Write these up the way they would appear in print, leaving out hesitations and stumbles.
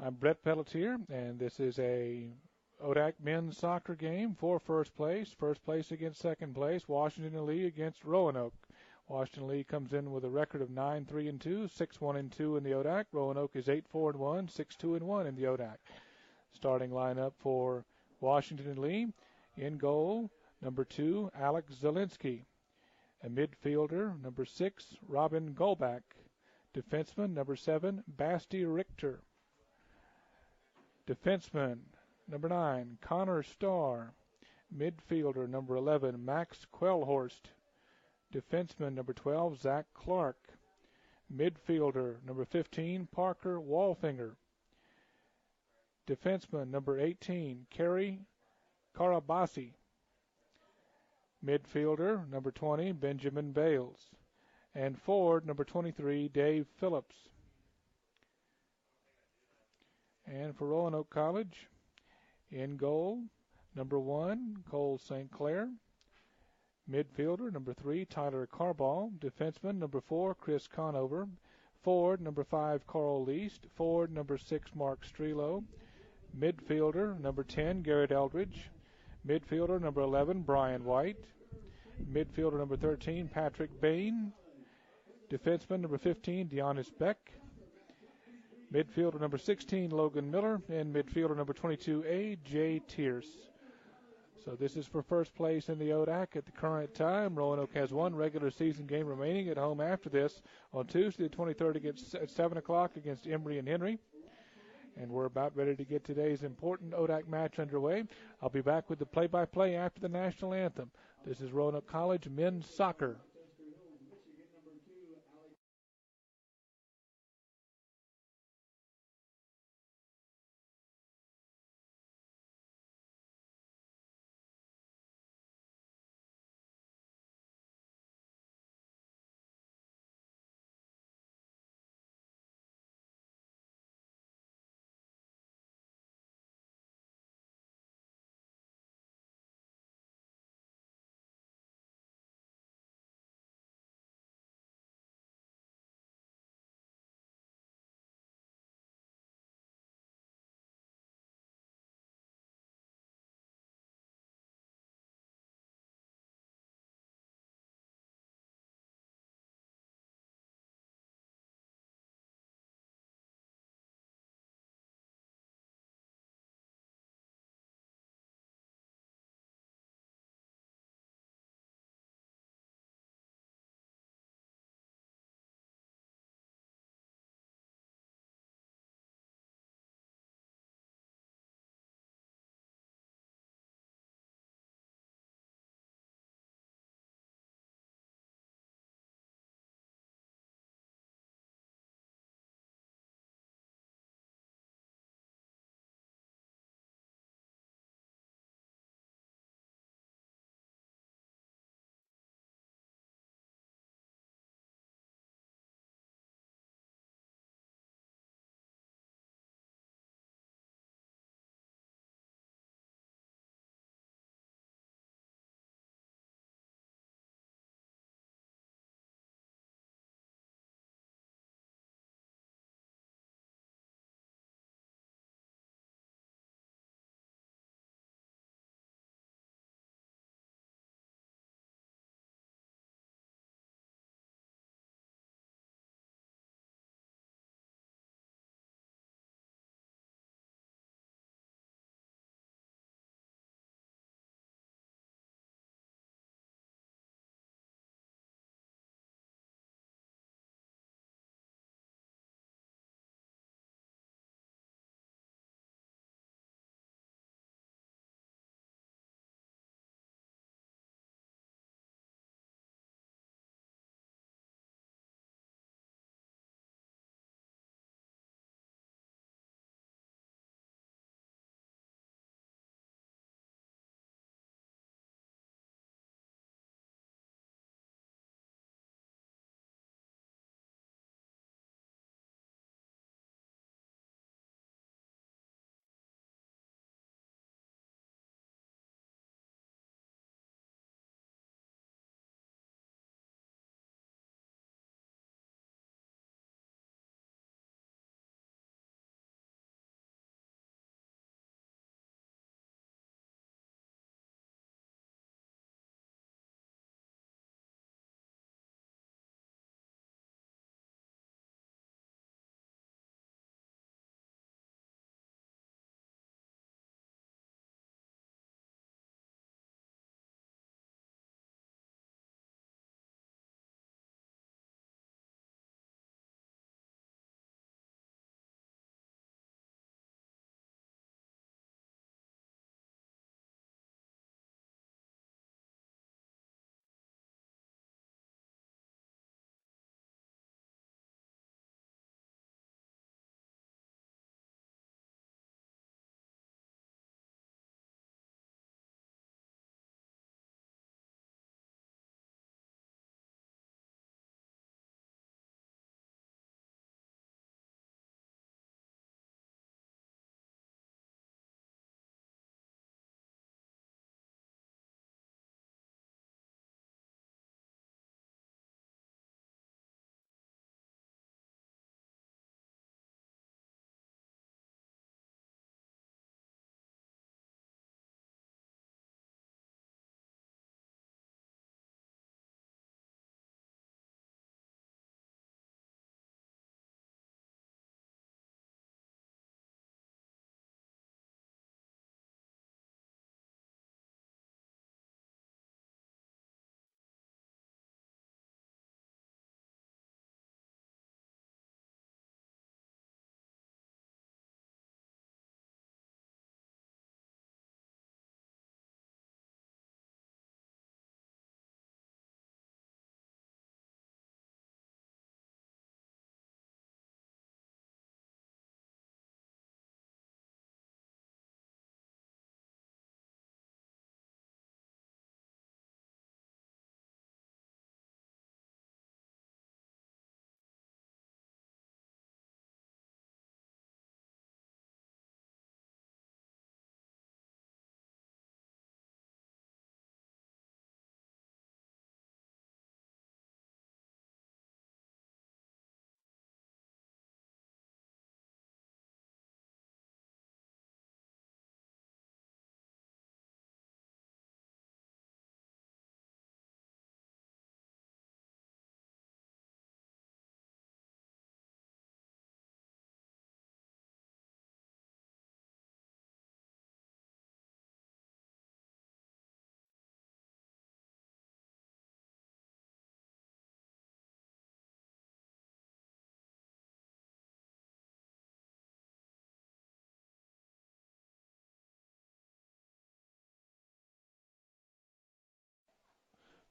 I'm Brett Pelletier, and this is a ODAC men's soccer game for first place. First place against second place. Washington Lee against Roanoke. Washington Lee comes in with a record of 9-3-2, 6-1-2 in the ODAC. Roanoke is 8-4-1, 6-2-1 in the ODAC. Starting lineup for Washington Lee. In goal, number 2, Alex Zielinski. A midfielder, number 6, Robin Golbach. Defenseman, number 7, Basti Richter. Defenseman, number 9, Connor Starr. Midfielder, number 11, Max Quellhorst. Defenseman, number 12, Zach Clark. Midfielder, number 15, Parker Walfinger. Defenseman, number 18, Kerry Karabasi. Midfielder, number 20, Benjamin Bales. And forward, number 23, Dave Phillips. And for Roanoke College, in goal, number 1, Cole St. Clair. Midfielder, number 3, Tyler Carball. Defenseman, number 4, Chris Conover. Forward, number 5, Carl Least. Forward, number 6, Mark Strelo. Midfielder, number 10, Garrett Eldridge. Midfielder, number 11, Brian White. Midfielder, number 13, Patrick Bain. Defenseman, number 15, Deonis Beck. Midfielder, number 16, Logan Miller. And midfielder, number 22, A.J. Tierce. So this is for first place in the ODAC at the current time. Roanoke has one regular season game remaining at home after this on Tuesday the 23rd at 7 o'clock against Emory and Henry. And we're about ready to get today's important ODAC match underway. I'll be back with the play-by-play after the national anthem. This is Roanoke College men's soccer.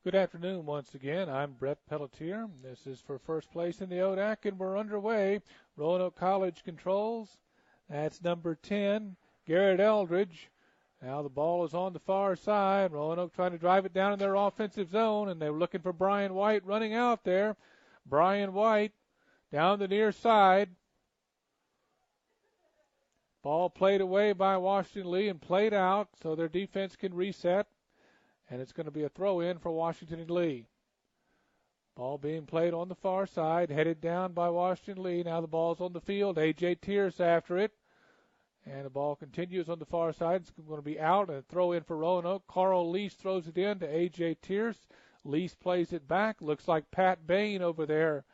Good afternoon once again. I'm Brett Pelletier. This is for first place in the ODAC, and we're underway. Roanoke College controls. That's number 10, Garrett Eldridge. Now the ball is on the far side. Roanoke trying to drive it down in their offensive zone, and they're looking for Brian White running out there. Brian White down the near side. Ball played away by Washington Lee and played out so their defense can reset. And it's going to be a throw-in for Washington and Lee. Ball being played on the far side, headed down by Washington Lee. Now the ball's on the field. A.J. Tierce after it. And the ball continues on the far side. It's going to be out and a throw-in for Roanoke. Carl Lease throws it in to A.J. Tierce. Lease plays it back. Looks like Pat Bain over there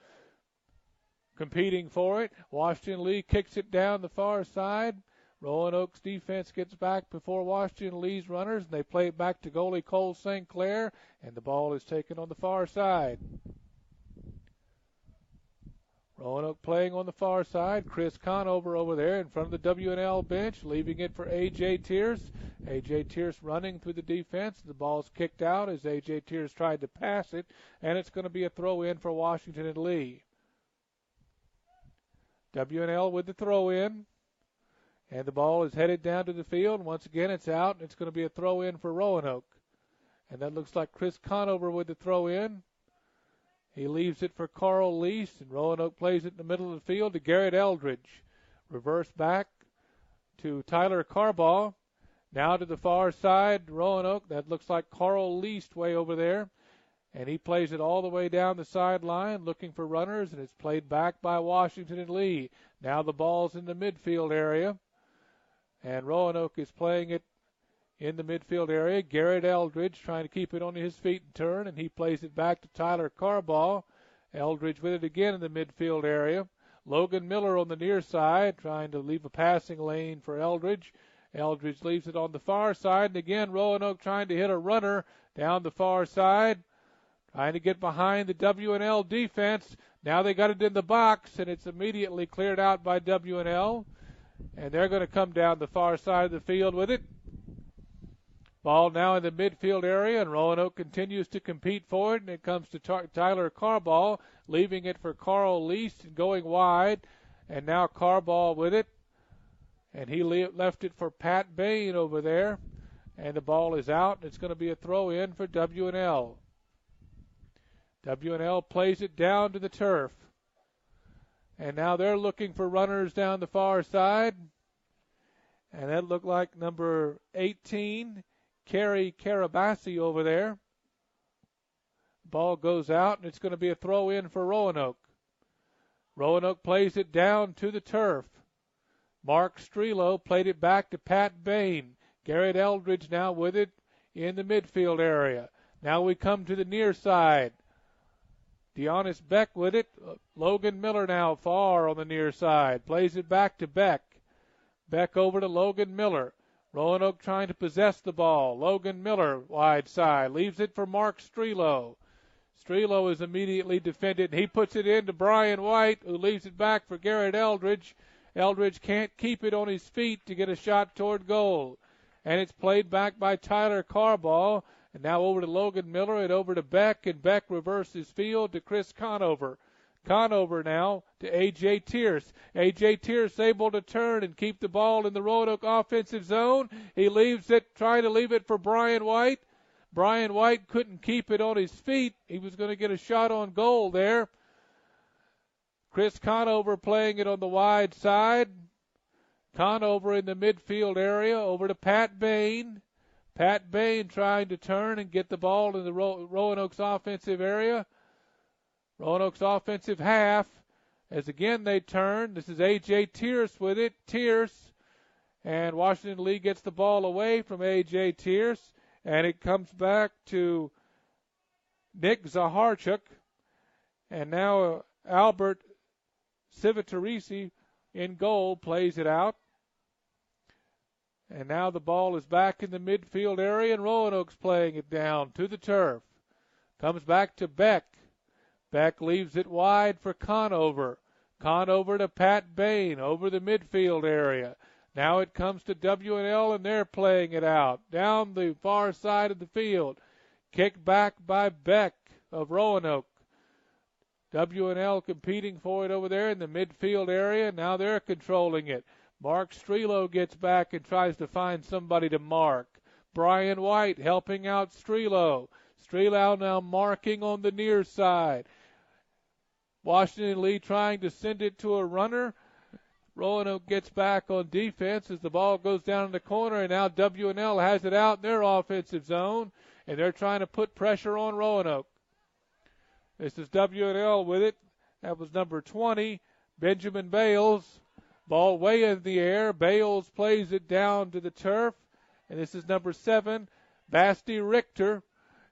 competing for it. Washington Lee kicks it down the far side. Roanoke's defense gets back before Washington Lee's runners, and they play it back to goalie Cole St. Clair, and the ball is taken on the far side. Roanoke playing on the far side. Chris Conover over there in front of the WNL bench, leaving it for A.J. Tierce. A.J. Tierce running through the defense. The ball's kicked out as A.J. Tierce tried to pass it, and it's going to be a throw-in for Washington and Lee. WNL with the throw-in. And the ball is headed down to the field. Once again, it's out, and it's going to be a throw-in for Roanoke. And that looks like Chris Conover with the throw-in. He leaves it for Carl Lease, and Roanoke plays it in the middle of the field to Garrett Eldridge. Reverse back to Tyler Carbaugh. Now to the far side, Roanoke. That looks like Carl Lease way over there. And he plays it all the way down the sideline, looking for runners, and it's played back by Washington and Lee. Now the ball's in the midfield area. And Roanoke is playing it in the midfield area. Garrett Eldridge trying to keep it on his feet and turn, and he plays it back to Tyler Carbaugh. Eldridge with it again in the midfield area. Logan Miller on the near side trying to leave a passing lane for Eldridge. Eldridge leaves it on the far side, and again Roanoke trying to hit a runner down the far side, trying to get behind the WNL defense. Now they got it in the box, and it's immediately cleared out by WNL. And they're going to come down the far side of the field with it. Ball now in the midfield area, and Roanoke continues to compete for it, and it comes to Tyler Carbaugh, leaving it for Carl Lease and going wide, and now Carbaugh with it, and he left it for Pat Bain over there, and the ball is out, and it's going to be a throw-in for WNL. WNL plays it down to the turf. And now they're looking for runners down the far side. And that looked like number 18, Carrie Carabassi over there. Ball goes out, and it's going to be a throw-in for Roanoke. Roanoke plays it down to the turf. Mark Strelo played it back to Pat Bain. Garrett Eldridge now with it in the midfield area. Now we come to the near side. Deonis Beck with it. Logan Miller now far on the near side. Plays it back to Beck. Beck over to Logan Miller. Roanoke trying to possess the ball. Logan Miller wide side. Leaves it for Mark Strelo. Strelo is immediately defended. He puts it in to Brian White, who leaves it back for Garrett Eldridge. Eldridge can't keep it on his feet to get a shot toward goal. And it's played back by Tyler Carbaugh. And now over to Logan Miller and over to Beck, and Beck reverses field to Chris Conover. Conover now to A.J. Tierce. A.J. Tierce able to turn and keep the ball in the Roanoke offensive zone. He leaves it, trying to leave it for Brian White. Brian White couldn't keep it on his feet. He was going to get a shot on goal there. Chris Conover playing it on the wide side. Conover in the midfield area over to Pat Bain. Pat Bain trying to turn and get the ball in the Roanoke's offensive area. Roanoke's offensive half. As again they turn. This is A.J. Tierce with it. Tierce. And Washington Lee gets the ball away from A.J. Tierce. And it comes back to Nick Zaharchuk. And now Albert Civitarese in goal plays it out. And now the ball is back in the midfield area, and Roanoke's playing it down to the turf. Comes back to Beck. Beck leaves it wide for Conover. Conover to Pat Bain over the midfield area. Now it comes to WNL, and they're playing it out down the far side of the field. Kick back by Beck of Roanoke. W&L competing for it over there in the midfield area. Now they're controlling it. Mark Strelo gets back and tries to find somebody to mark. Brian White helping out Strelo. Strelo now marking on the near side. Washington Lee trying to send it to a runner. Roanoke gets back on defense as the ball goes down in the corner, and now W&L has it out in their offensive zone, and they're trying to put pressure on Roanoke. This is W&L with it. That was number 20, Benjamin Bales. Ball way in the air. Bales plays it down to the turf, and this is number 7, Basti Richter.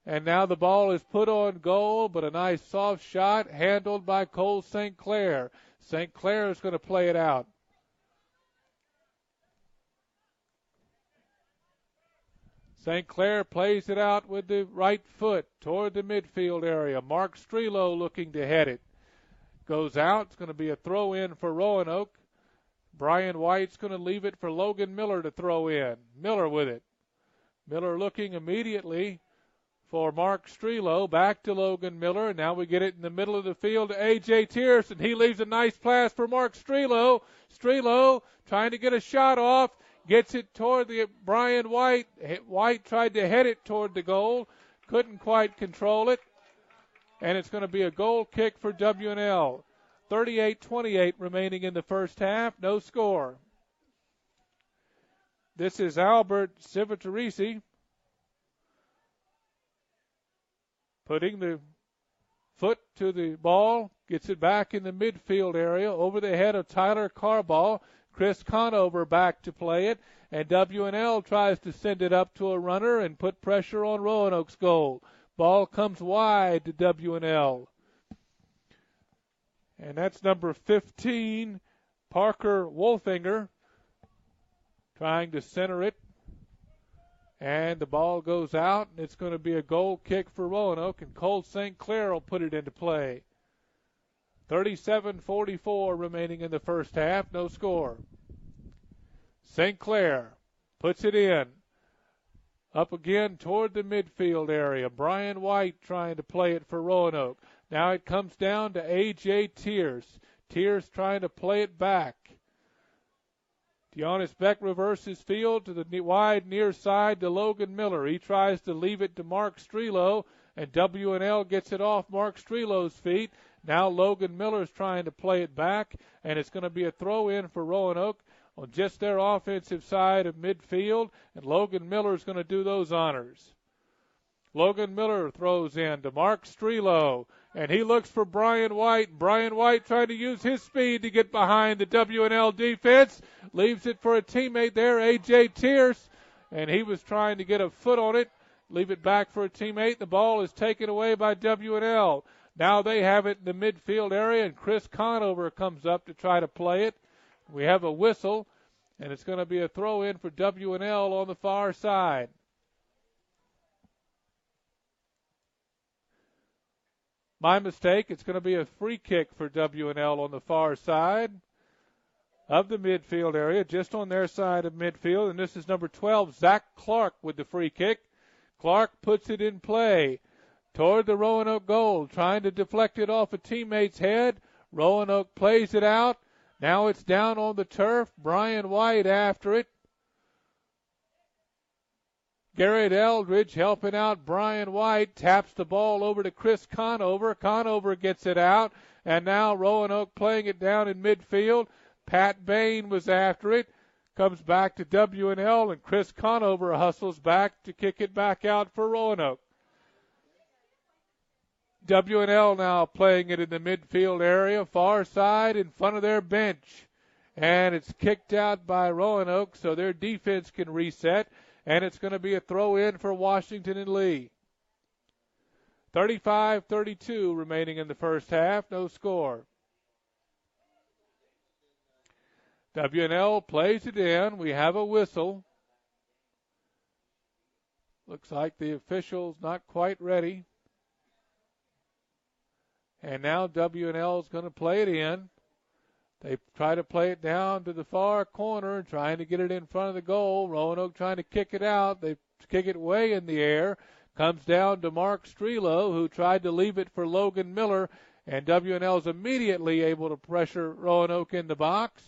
And now the ball is put on goal, but a nice soft shot handled by Cole St. Clair. St. Clair is going to play it out. St. Clair plays it out with the right foot toward the midfield area. Mark Strelo looking to head it. Goes out. It's going to be a throw in for Roanoke. Brian White's going to leave it for Logan Miller to throw in. Miller with it. Miller looking immediately for Mark Strelo. Back to Logan Miller. Now we get it in the middle of the field to A.J. Tierce, and he leaves a nice pass for Mark Strelo. Strelo trying to get a shot off. Gets it toward the Brian White. White tried to head it toward the goal. Couldn't quite control it. And it's going to be a goal kick for W&L. 38-28 remaining in the first half. No score. This is Albert Civitarese putting the foot to the ball. Gets it back in the midfield area over the head of Tyler Carball. Chris Conover back to play it, and W&L tries to send it up to a runner and put pressure on Roanoke's goal. Ball comes wide to W&L. And that's number 15, Parker Wolfinger, trying to center it. And the ball goes out, and it's going to be a goal kick for Roanoke, and Cole St. Clair will put it into play. 37-44 remaining in the first half, no score. St. Clair puts it in. Up again toward the midfield area. Brian White trying to play it for Roanoke. Now it comes down to A.J. Tierce. Tierce trying to play it back. Giannis Beck reverses field to the wide near side to Logan Miller. He tries to leave it to Mark Strelo, and W&L gets it off Mark Strelo's feet. Now Logan Miller's trying to play it back, and it's going to be a throw-in for Roanoke on just their offensive side of midfield, and Logan Miller's going to do those honors. Logan Miller throws in to Mark Strelo, and he looks for Brian White. Brian White trying to use his speed to get behind the W&L defense. Leaves it for a teammate there, A.J. Tierce, and he was trying to get a foot on it. Leave it back for a teammate. The ball is taken away by W&L. Now they have it in the midfield area, and Chris Conover comes up to try to play it. We have a whistle, and it's going to be a throw-in for W&L on the far side. My mistake. It's going to be a free kick for W&L on the far side of the midfield area, just on their side of midfield. And this is number 12, Zach Clark, with the free kick. Clark puts it in play toward the Roanoke goal, trying to deflect it off a teammate's head. Roanoke plays it out. Now it's down on the turf. Brian White after it. Garrett Eldridge helping out Brian White. Taps the ball over to Chris Conover. Conover gets it out. And now Roanoke playing it down in midfield. Pat Bain was after it. Comes back to W&L, and Chris Conover hustles back to kick it back out for Roanoke. W&L now playing it in the midfield area, far side in front of their bench. And it's kicked out by Roanoke, so their defense can reset. And it's going to be a throw-in for Washington and Lee. 35-32 remaining in the first half, no score. W&L plays it in. We have a whistle. Looks like the official's not quite ready. And now W&L is going to play it in. They try to play it down to the far corner, trying to get it in front of the goal. Roanoke trying to kick it out. They kick it way in the air. Comes down to Mark Strelo, who tried to leave it for Logan Miller, and W&L is immediately able to pressure Roanoke in the box.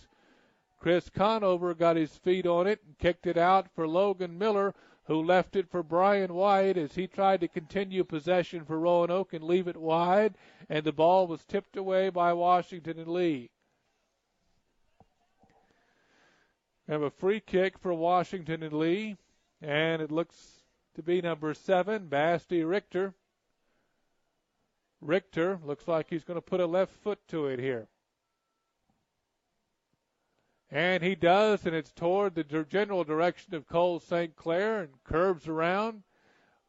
Chris Conover got his feet on it and kicked it out for Logan Miller, who left it for Brian White as he tried to continue possession for Roanoke and leave it wide, and the ball was tipped away by Washington and Lee. We have a free kick for Washington and Lee, and it looks to be number 7, Basti Richter. Richter looks like he's going to put a left foot to it here. And he does, and it's toward the general direction of Cole St. Clair and curves around.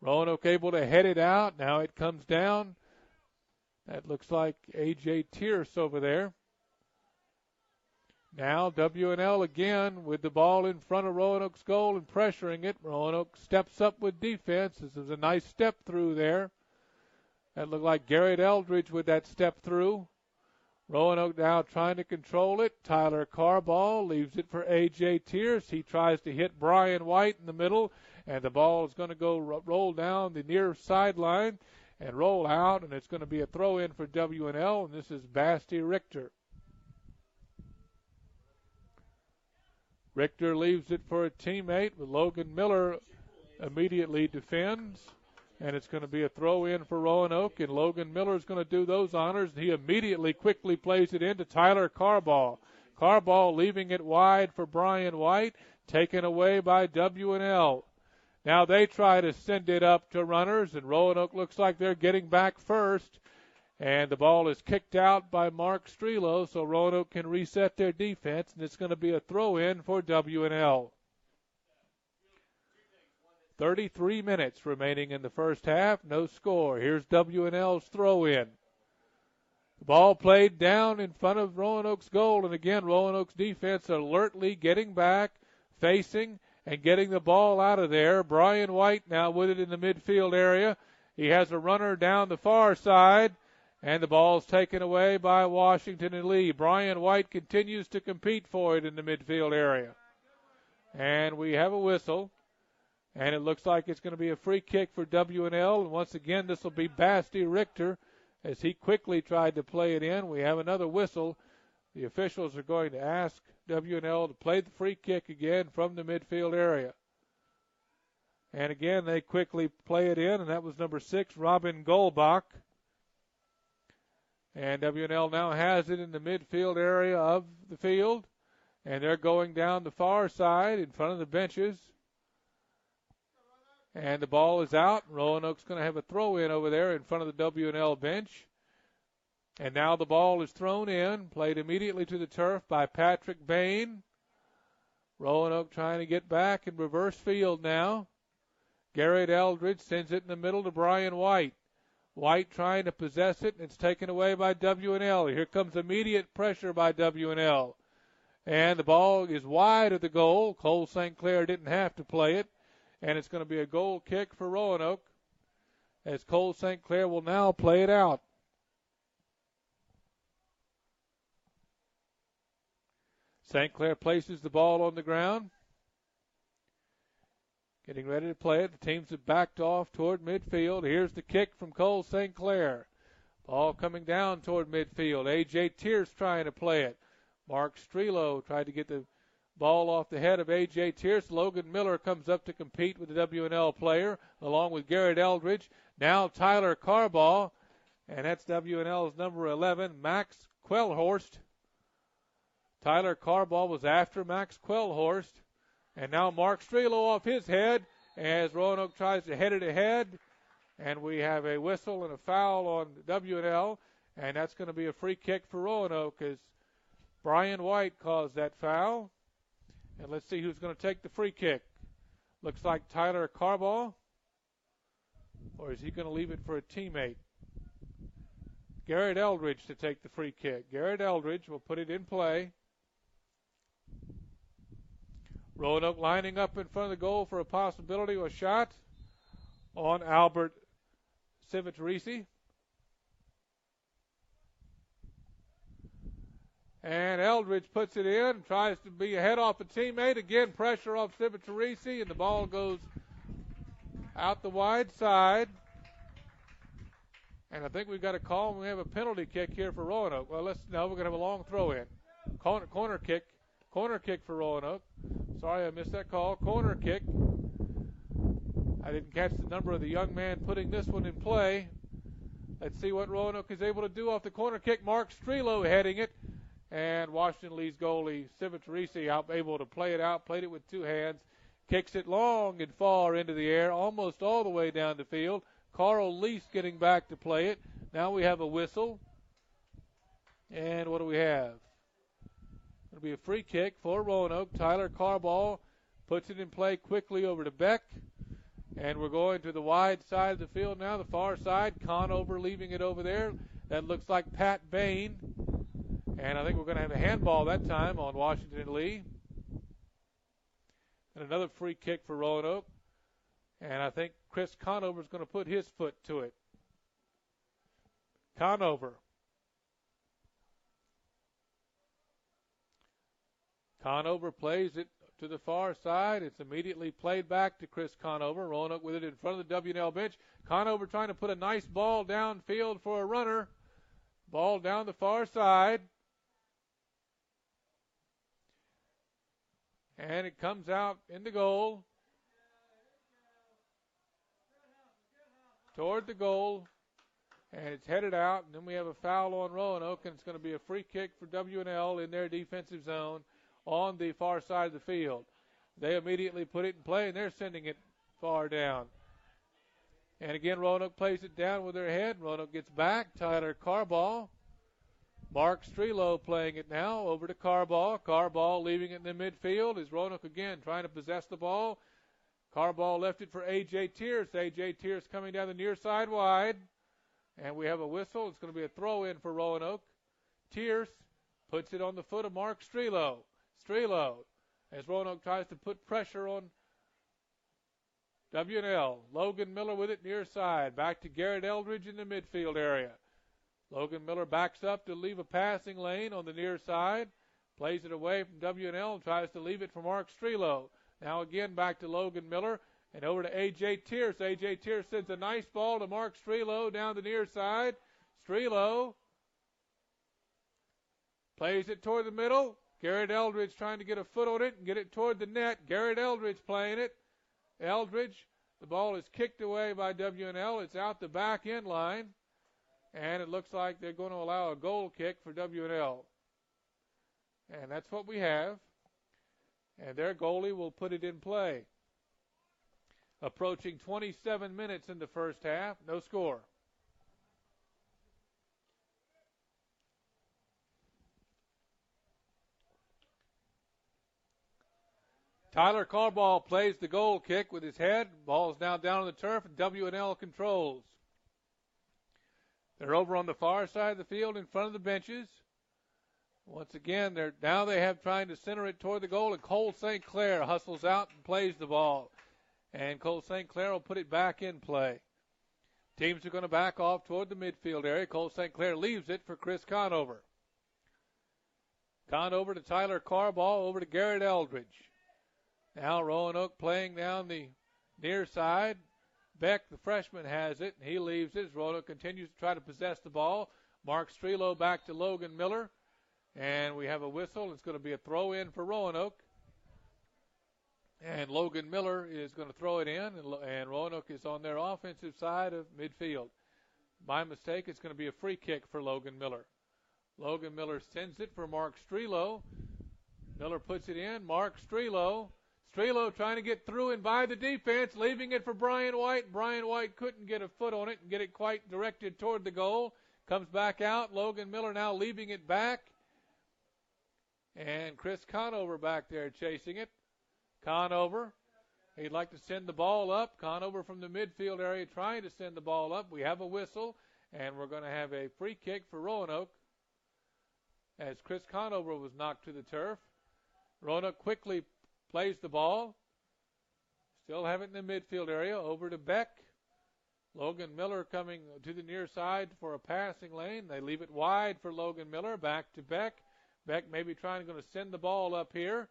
Roanoke able to head it out. Now it comes down. That looks like A.J. Tierce over there. Now W&L again with the ball in front of Roanoke's goal and pressuring it. Roanoke steps up with defense. This is a nice step through there. That looked like Garrett Eldridge with that step through. Roanoke now trying to control it. Tyler Carball leaves it for A.J. Tierce. He tries to hit Brian White in the middle, and the ball is going to go roll down the near sideline and roll out, and it's going to be a throw-in for W&L, and this is Basti Richter. Richter leaves it for a teammate, with Logan Miller immediately defends. And it's going to be a throw-in for Roanoke, and Logan Miller is going to do those honors. He immediately quickly plays it into Tyler Carball. Carball leaving it wide for Brian White, taken away by W&L. Now they try to send it up to runners, and Roanoke looks like they're getting back first. And the ball is kicked out by Mark Strelo, so Roanoke can reset their defense, and it's going to be a throw-in for W&L. 33 minutes remaining in the first half, no score. Here's W&L's throw-in. The ball played down in front of Roanoke's goal, and again, Roanoke's defense alertly getting back, facing, and getting the ball out of there. Brian White now with it in the midfield area. He has a runner down the far side, and the ball's taken away by Washington and Lee. Brian White continues to compete for it in the midfield area. And we have a whistle. And it looks like it's going to be a free kick for W&L. And once again, this will be Basti Richter as he quickly tried to play it in. We have another whistle. The officials are going to ask W&L to play the free kick again from the midfield area. And again, they quickly play it in, and that was number 6, Robin Goldbach. And W&L now has it in the midfield area of the field. And they're going down the far side in front of the benches. And the ball is out. Roanoke's going to have a throw-in over there in front of the W&L bench. And now the ball is thrown in, played immediately to the turf by Patrick Bain. Roanoke trying to get back in reverse field now. Garrett Eldridge sends it in the middle to Brian White. White trying to possess it, and it's taken away by W&L. Here comes immediate pressure by W&L. And the ball is wide of the goal. Cole St. Clair didn't have to play it. And it's going to be a goal kick for Roanoke as Cole St. Clair will now play it out. St. Clair places the ball on the ground. Getting ready to play it. The teams have backed off toward midfield. Here's the kick from Cole St. Clair. Ball coming down toward midfield. A.J. Tierce trying to play it. Mark Strelo tried to get the ball off the head of A.J. Tierce. Logan Miller comes up to compete with the W&L player, along with Garrett Eldridge. Now Tyler Carball, and that's W&L's number 11, Max Quellhorst. Tyler Carball was after Max Quellhorst. And now Mark Strelo off his head as Roanoke tries to head it ahead. And we have a whistle and a foul on W&L, and that's going to be a free kick for Roanoke as Brian White caused that foul. And let's see who's going to take the free kick. Looks like Tyler Carball. Or is he going to leave it for a teammate? Garrett Eldridge to take the free kick. Garrett Eldridge will put it in play. Roanoke lining up in front of the goal for a possibility of a shot on Albert Civitarese. And Eldridge puts it in, tries to be ahead off a teammate. Again, pressure off Civitarese, and the ball goes out the wide side. And I think we've got a call. We have a penalty kick here for Roanoke. Well, we're going to have a long throw in. Corner kick for Roanoke. Sorry, I missed that call. Corner kick. I didn't catch the number of the young man putting this one in play. Let's see what Roanoke is able to do off the corner kick. Mark Strelo heading it. And Washington Lee's goalie, Civitarese, able to play it out, played it with two hands. Kicks it long and far into the air, almost all the way down the field. Carl Lease getting back to play it. Now we have a whistle. And what do we have? It'll be a free kick for Roanoke. Tyler Carball puts it in play quickly over to Beck. And we're going to the wide side of the field now, the far side. Conover leaving it over there. That looks like Pat Bain. And I think we're going to have a handball that time on Washington Lee. And another free kick for Roanoke. And I think Chris Conover is going to put his foot to it. Conover plays it to the far side. It's immediately played back to Chris Conover. Roanoke with it in front of the W&L bench. Conover trying to put a nice ball downfield for a runner. Ball down the far side. And it comes out in the goal. Toward the goal. And it's headed out. And then we have a foul on Roanoke. And it's going to be a free kick for W&L in their defensive zone on the far side of the field. They immediately put it in play, and they're sending it far down. And again, Roanoke plays it down with their head. Roanoke gets back. Tyler Carball. Mark Strelo playing it now over to Carball. Carball leaving it in the midfield is Roanoke again trying to possess the ball. Carball left it for A.J. Tierce. A.J. Tierce coming down the near side wide. And we have a whistle. It's going to be a throw in for Roanoke. Tierce puts it on the foot of Mark Strelo. Strelo, as Roanoke tries to put pressure on W&L. Logan Miller with it near side. Back to Garrett Eldridge in the midfield area. Logan Miller backs up to leave a passing lane on the near side. Plays it away from W&L and tries to leave it for Mark Strelo. Now again back to Logan Miller and over to A.J. Tierce. A.J. Tierce sends a nice ball to Mark Strelo down the near side. Strelo plays it toward the middle. Garrett Eldridge trying to get a foot on it and get it toward the net. Garrett Eldridge playing it. Eldridge, the ball is kicked away by W&L. It's out the back end line. And it looks like they're going to allow a goal kick for W&L. And that's what we have. And their goalie will put it in play. Approaching 27 minutes in the first half. No score. Tyler Carball plays the goal kick with his head. Ball's now down on the turf, and W&L controls. They're over on the far side of the field in front of the benches. Once again, they have trying to center it toward the goal, and Cole St. Clair hustles out and plays the ball. And Cole St. Clair will put it back in play. Teams are going to back off toward the midfield area. Cole St. Clair leaves it for Chris Conover. Conover to Tyler Carball, over to Garrett Eldridge. Now Roanoke playing down the near side. Beck, the freshman, has it, and he leaves it as Roanoke continues to try to possess the ball. Mark Strelo back to Logan Miller. And we have a whistle. It's going to be a throw in for Roanoke. And Logan Miller is going to throw it in, and Roanoke is on their offensive side of midfield. By mistake, it's going to be a free kick for Logan Miller. Logan Miller sends it for Mark Strelo. Miller puts it in. Mark Strelo. Strelo trying to get through and by the defense, leaving it for Brian White. Brian White couldn't get a foot on it and get it quite directed toward the goal. Comes back out. Logan Miller now leaving it back. And Chris Conover back there chasing it. Conover, he'd like to send the ball up. Conover from the midfield area trying to send the ball up. We have a whistle, and we're going to have a free kick for Roanoke as Chris Conover was knocked to the turf. Roanoke quickly plays the ball. Still have it in the midfield area. Over to Beck. Logan Miller coming to the near side for a passing lane. They leave it wide for Logan Miller. Back to Beck. Beck maybe going to send the ball up here.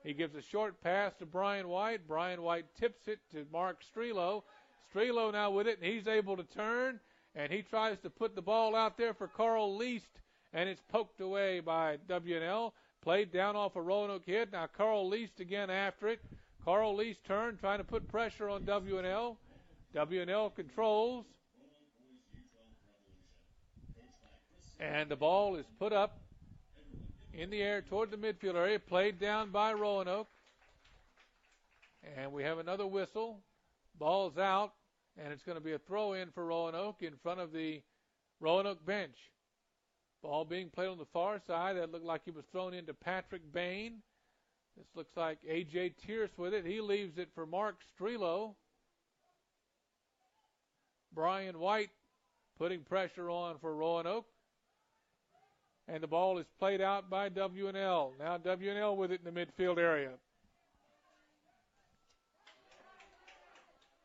He gives a short pass to Brian White. Brian White tips it to Mark Strelo. Strelo now with it, and he's able to turn, and he tries to put the ball out there for Carl Least, and it's poked away by WNL. Played down off a Roanoke hit. Now Carl Least again after it. Carl Least turned, trying to put pressure on WNL. WNL controls. And the ball is put up in the air toward the midfield area. Played down by Roanoke. And we have another whistle. Ball's out. And it's going to be a throw in for Roanoke in front of the Roanoke bench. Ball being played on the far side. That looked like he was thrown into Patrick Bain. This looks like A.J. Tierce with it. He leaves it for Mark Strelo. Brian White putting pressure on for Roanoke. And the ball is played out by WNL. Now WNL with it in the midfield area.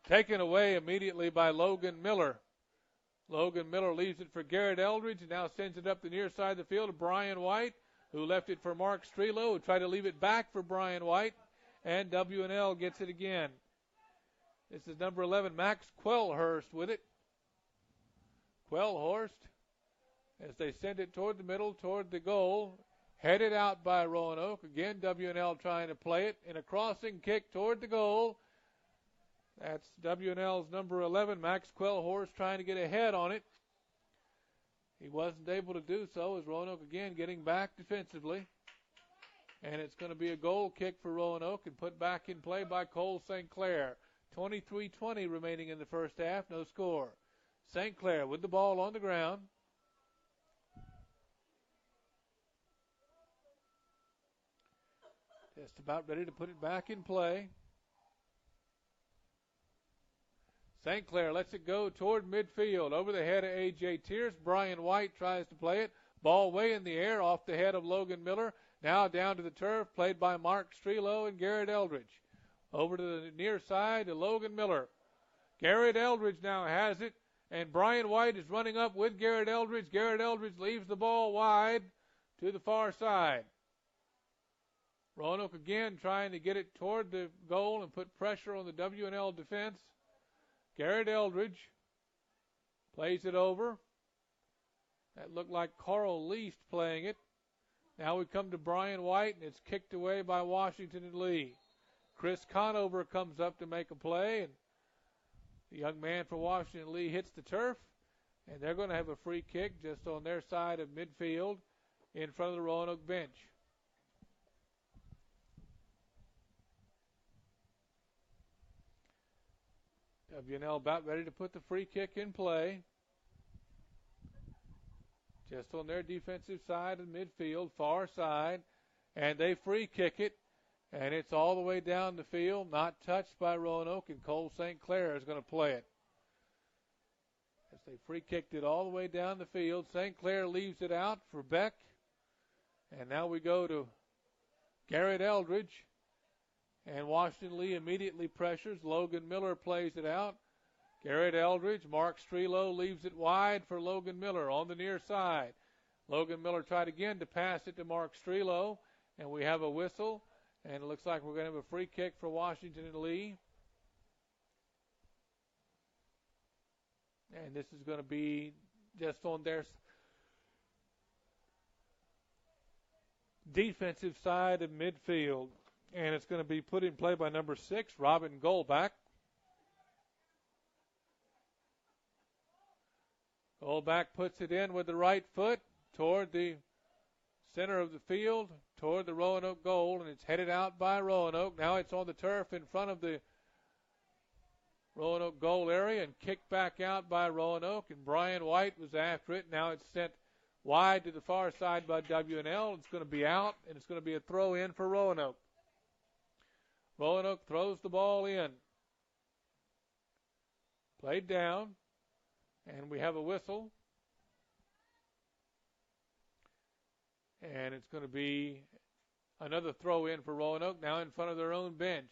Taken away immediately by Logan Miller. Logan Miller leaves it for Garrett Eldridge and now sends it up the near side of the field to Brian White, who left it for Mark Strelo, who tried to leave it back for Brian White, and WNL gets it again. This is number 11, Max Quellhurst with it. Quellhurst, as they send it toward the middle, toward the goal, headed out by Roanoke. Again, WNL trying to play it in a crossing kick toward the goal. That's WNL's number 11, Max Quellhurst, trying to get ahead on it. He wasn't able to do so as Roanoke again getting back defensively. And it's going to be a goal kick for Roanoke and put back in play by Cole St. Clair. 23-20 remaining in the first half, no score. St. Clair with the ball on the ground. Just about ready to put it back in play. St. Clair lets it go toward midfield. Over the head of A.J. Tierce. Brian White tries to play it. Ball way in the air off the head of Logan Miller. Now down to the turf, played by Mark Strelo and Garrett Eldridge. Over to the near side to Logan Miller. Garrett Eldridge now has it, and Brian White is running up with Garrett Eldridge. Garrett Eldridge leaves the ball wide to the far side. Roanoke again trying to get it toward the goal and put pressure on the WNL defense. Garrett Eldridge plays it over. That looked like Carl Least playing it. Now we come to Brian White, and it's kicked away by Washington and Lee. Chris Conover comes up to make a play, and the young man for Washington and Lee hits the turf, and they're going to have a free kick just on their side of midfield in front of the Roanoke bench. WNL about ready to put the free kick in play. Just on their defensive side of midfield, far side. And they free kick it. And it's all the way down the field, not touched by Roanoke, and Cole St. Clair is going to play it. As they free kicked it all the way down the field, St. Clair leaves it out for Beck. And now we go to Garrett Eldridge. And Washington Lee immediately pressures. Logan Miller plays it out. Garrett Eldridge, Mark Strelo leaves it wide for Logan Miller on the near side. Logan Miller tried again to pass it to Mark Strelo, and we have a whistle. And it looks like we're going to have a free kick for Washington and Lee. And this is going to be just on their defensive side of midfield. And it's going to be put in play by number 6, Robin Goldback. Goldback puts it in with the right foot toward the center of the field, toward the Roanoke goal, and it's headed out by Roanoke. Now it's on the turf in front of the Roanoke goal area and kicked back out by Roanoke, and Brian White was after it. Now it's sent wide to the far side by WNL. It's going to be out, and it's going to be a throw in for Roanoke. Roanoke throws the ball in. Played down. And we have a whistle. And it's going to be another throw in for Roanoke, now in front of their own bench.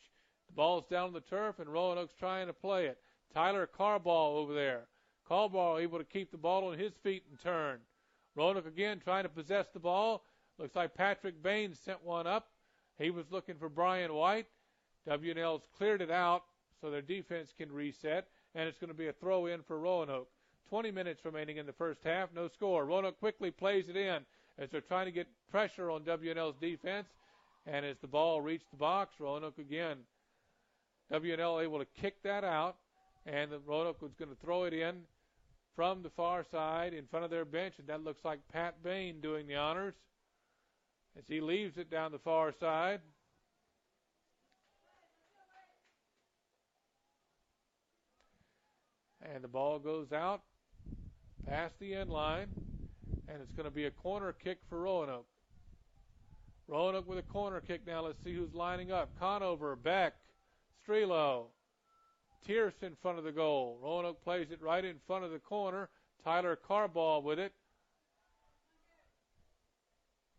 The ball's down on the turf, and Roanoke's trying to play it. Tyler Carball over there. Carball able to keep the ball on his feet and turn. Roanoke again trying to possess the ball. Looks like Patrick Bain sent one up. He was looking for Brian White. W&L's cleared it out so their defense can reset, and it's going to be a throw in for Roanoke. 20 minutes remaining in the first half, no score. Roanoke quickly plays it in as they're trying to get pressure on W&L's defense, and as the ball reached the box, Roanoke again. W&L able to kick that out, and the Roanoke was going to throw it in from the far side in front of their bench, and that looks like Pat Bain doing the honors as he leaves it down the far side. And the ball goes out past the end line, and it's going to be a corner kick for Roanoke. Roanoke with a corner kick now. Let's see who's lining up. Conover, Beck, Strelo, Tierce in front of the goal. Roanoke plays it right in front of the corner. Tyler Carball with it.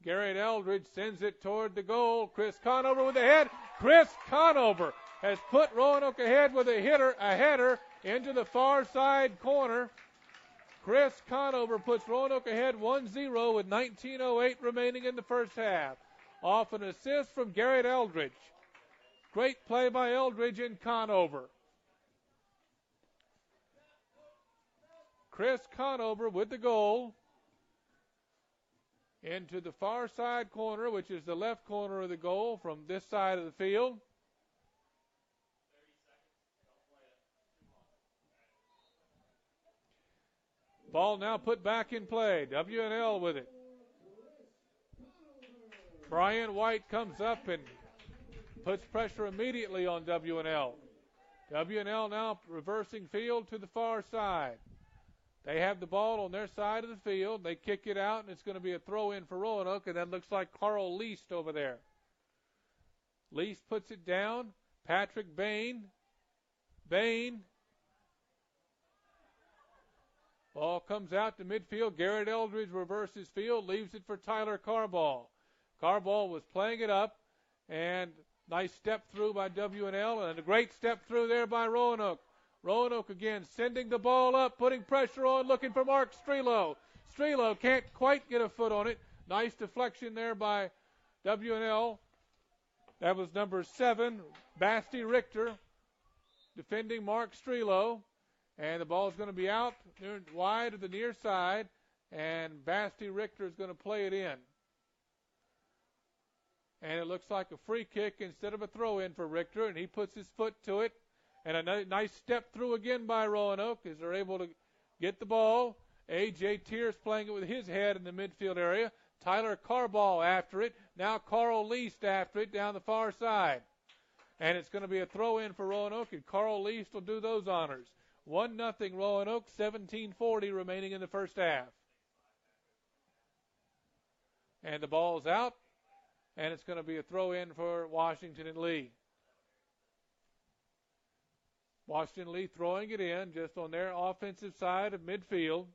Garrett Eldridge sends it toward the goal. Chris Conover with the head. Chris Conover has put Roanoke ahead with a header into the far side corner. Chris Conover puts Roanoke ahead 1-0 with 19:08 remaining in the first half. Off an assist from Garrett Eldridge. Great play by Eldridge and Conover. Chris Conover with the goal into the far side corner, which is the left corner of the goal from this side of the field. Ball now put back in play. W&L with it. Brian White comes up and puts pressure immediately on W&L. W&L now reversing field to the far side. They have the ball on their side of the field. They kick it out, and it's going to be a throw-in for Roanoke, and that looks like Carl Least over there. Least puts it down. Patrick Bain. Ball comes out to midfield. Garrett Eldridge reverses field, leaves it for Tyler Carball. Carball was playing it up, and nice step through by W&L, and a great step through there by Roanoke. Roanoke again sending the ball up, putting pressure on, looking for Mark Strelo. Strelo can't quite get a foot on it. Nice deflection there by W&L. That was number 7, Basti Richter, defending Mark Strelo. And the ball is going to be out wide of the near side, and Basti Richter is going to play it in. And it looks like a free kick instead of a throw-in for Richter, and he puts his foot to it. And a nice step through again by Roanoke as they're able to get the ball. A.J. Tierce playing it with his head in the midfield area. Tyler Carball after it. Now Carl Least after it down the far side. And it's going to be a throw-in for Roanoke, and Carl Least will do those honors. 1-0 Roanoke, 17:40 remaining in the first half. And the ball's out, and it's going to be a throw-in for Washington and Lee. Washington Lee throwing it in just on their offensive side of midfield.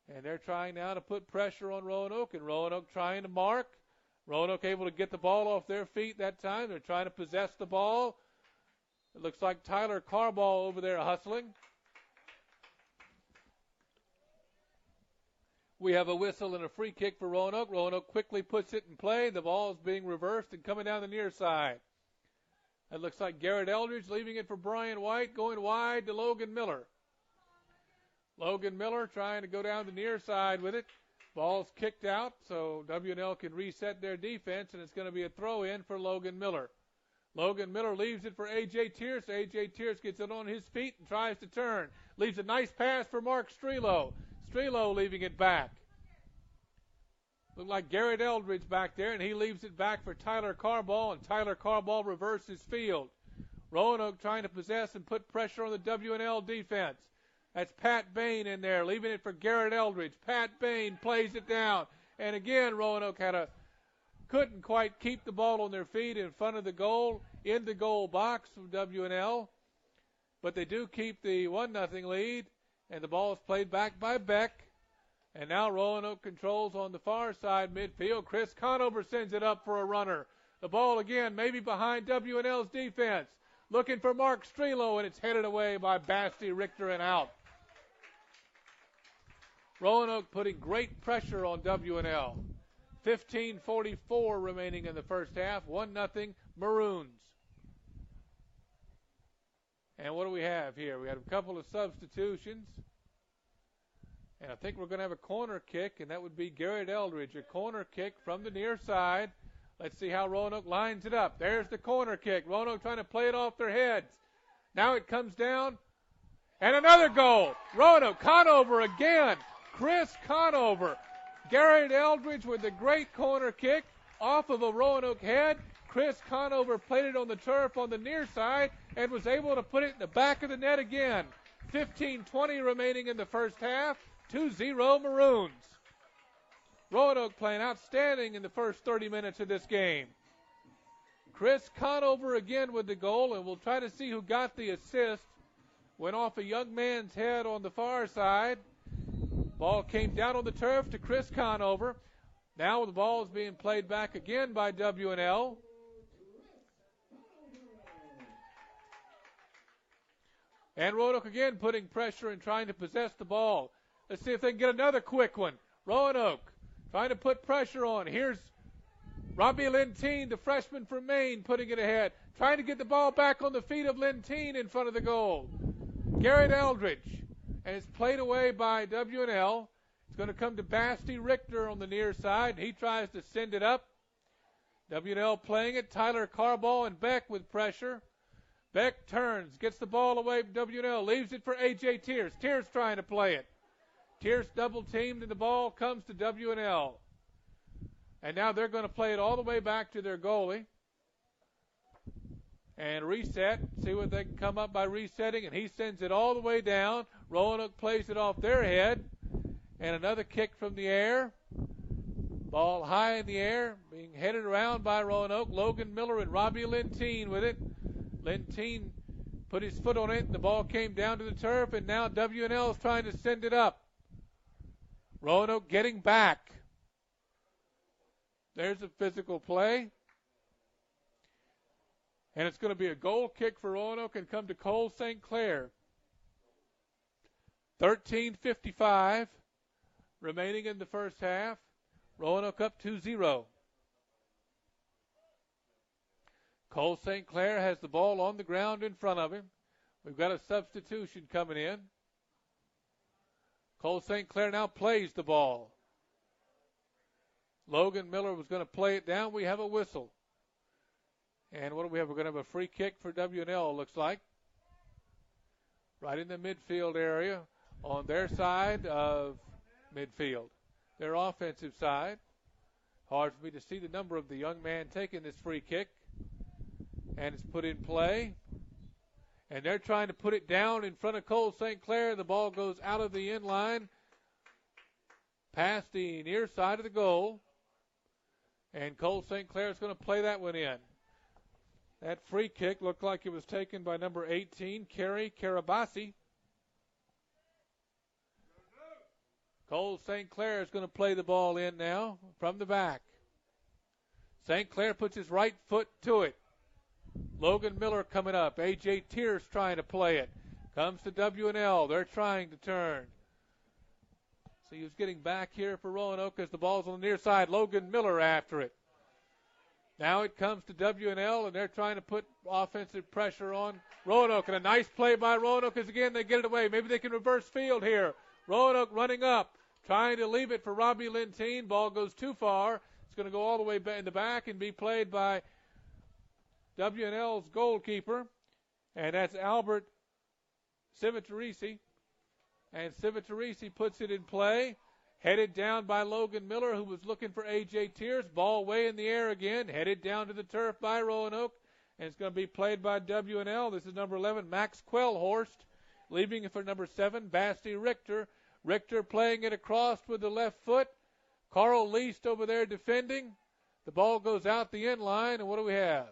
And they're trying now to put pressure on Roanoke, and Roanoke trying to mark. Roanoke able to get the ball off their feet that time. They're trying to possess the ball. It looks like Tyler Carball over there hustling. We have a whistle and a free kick for Roanoke. Roanoke quickly puts it in play. The ball is being reversed and coming down the near side. It looks like Garrett Eldridge leaving it for Brian White, going wide to Logan Miller. Logan Miller trying to go down the near side with it. Ball's kicked out, so W&L can reset their defense, and it's going to be a throw-in for Logan Miller. Logan Miller leaves it for A.J. Tierce. A.J. Tierce gets it on his feet and tries to turn. Leaves a nice pass for Mark Strelo. Strelo leaving it back. Looked like Garrett Eldridge back there, and he leaves it back for Tyler Carball, and Tyler Carball reverses field. Roanoke trying to possess and put pressure on the W&L defense. That's Pat Bain in there, leaving it for Garrett Eldridge. Pat Bain plays it down. And again, Roanoke couldn't quite keep the ball on their feet in front of the goal, in the goal box from W&L. But they do keep the 1-0 lead, and the ball is played back by Beck. And now Roanoke controls on the far side midfield. Chris Conover sends it up for a runner. The ball again maybe behind W&L's defense. Looking for Mark Strelo, and it's headed away by Basti Richter and out. Roanoke putting great pressure on W&L. 15:44 remaining in the first half. 1-0 Maroons. And what do we have here? We have a couple of substitutions. And I think we're going to have a corner kick, and that would be Garrett Eldridge. A corner kick from the near side. Let's see how Roanoke lines it up. There's the corner kick. Roanoke trying to play it off their heads. Now it comes down. And another goal. Roanoke, Conover again. Chris Conover. Garrett Eldridge with a great corner kick off of a Roanoke head. Chris Conover played it on the turf on the near side and was able to put it in the back of the net again. 15:20 remaining in the first half. 2-0 Maroons. Roanoke playing outstanding in the first 30 minutes of this game. Chris Conover again with the goal, and we'll try to see who got the assist. Went off a young man's head on the far side. Ball came down on the turf to Chris Conover. Now the ball is being played back again by W&L. And Roanoke again putting pressure and trying to possess the ball. Let's see if they can get another quick one. Roanoke trying to put pressure on. Here's Robbie Lentine, the freshman from Maine, putting it ahead. Trying to get the ball back on the feet of Lentine in front of the goal. Garrett Eldridge. And it's played away by W&L. It's going to come to Basti Richter on the near side. He tries to send it up. W&L playing it. Tyler Carball and Beck with pressure. Beck turns, gets the ball away from W&L, leaves it for A.J. Tierce. Tierce trying to play it. Tierce double teamed and the ball comes to W&L. And now they're going to play it all the way back to their goalie. And reset, see what they can come up by resetting, and he sends it all the way down. Roanoke plays it off their head. And another kick from the air. Ball high in the air, being headed around by Roanoke. Logan Miller and Robbie Lentine with it. Lentine put his foot on it, and the ball came down to the turf, and now W&L is trying to send it up. Roanoke getting back. There's a physical play. And it's going to be a goal kick for Roanoke and come to Cole St. Clair. 13:55 remaining in the first half. Roanoke up 2-0. Cole St. Clair has the ball on the ground in front of him. We've got a substitution coming in. Cole St. Clair now plays the ball. Logan Miller was going to play it down. We have a whistle. And what do we have? We're going to have a free kick for W&L, looks like. Right in the midfield area on their side of midfield. Their offensive side. Hard for me to see the number of the young man taking this free kick. And it's put in play. And they're trying to put it down in front of Cole St. Clair. The ball goes out of the end line. Past the near side of the goal. And Cole St. Clair is going to play that one in. That free kick looked like it was taken by number 18, Kerry Karabasi. Cole St. Clair is going to play the ball in now from the back. St. Clair puts his right foot to it. Logan Miller coming up. A.J. Tierce trying to play it. Comes to W&L. They're trying to turn. So he was getting back here for Roanoke as the ball's on the near side. Logan Miller after it. Now it comes to W&L, and they're trying to put offensive pressure on Roanoke. And a nice play by Roanoke as, again, they get it away. Maybe they can reverse field here. Roanoke running up, trying to leave it for Robbie Lentine. Ball goes too far. It's going to go all the way in the back and be played by W&L's goalkeeper. And that's Albert Civitarese. And Civitarese puts it in play. Headed down by Logan Miller, who was looking for A.J. Tierce. Ball way in the air again. Headed down to the turf by Roanoke. And it's going to be played by W&L. This is number 11, Max Quellhorst. Leaving it for number 7, Basti Richter. Richter playing it across with the left foot. Carl Least over there defending. The ball goes out the end line. And what do we have?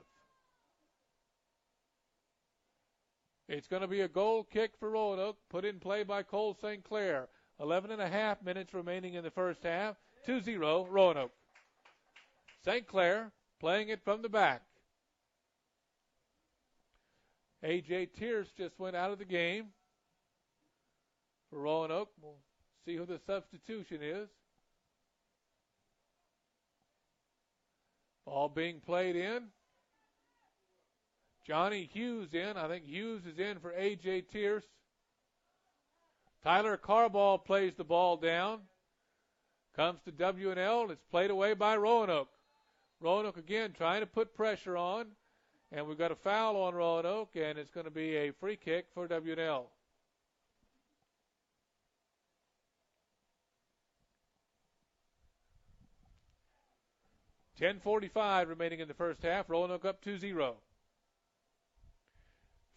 It's going to be a goal kick for Roanoke. Put in play by Cole St. Clair. 11.5 minutes remaining in the first half. 2-0 Roanoke. St. Clair playing it from the back. A.J. Tierce just went out of the game for Roanoke. We'll see who the substitution is. Ball being played in. Johnny Hughes in. I think Hughes is in for A.J. Tierce. Tyler Carball plays the ball down. Comes to W&L. It's played away by Roanoke. Roanoke again trying to put pressure on. And we've got a foul on Roanoke, and it's going to be a free kick for W&L. .10:45 remaining in the first half. Roanoke up 2-0.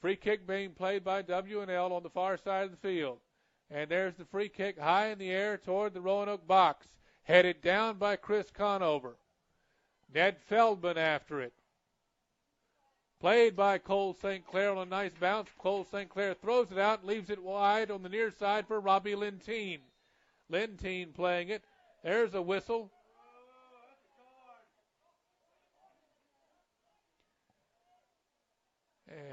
Free kick being played by W&L on the far side of the field. And there's the free kick high in the air toward the Roanoke box. Headed down by Chris Conover. Ned Feldman after it. Played by Cole St. Clair on a nice bounce. Cole St. Clair throws it out and leaves it wide on the near side for Robbie Lentine. Lentine playing it. There's a whistle.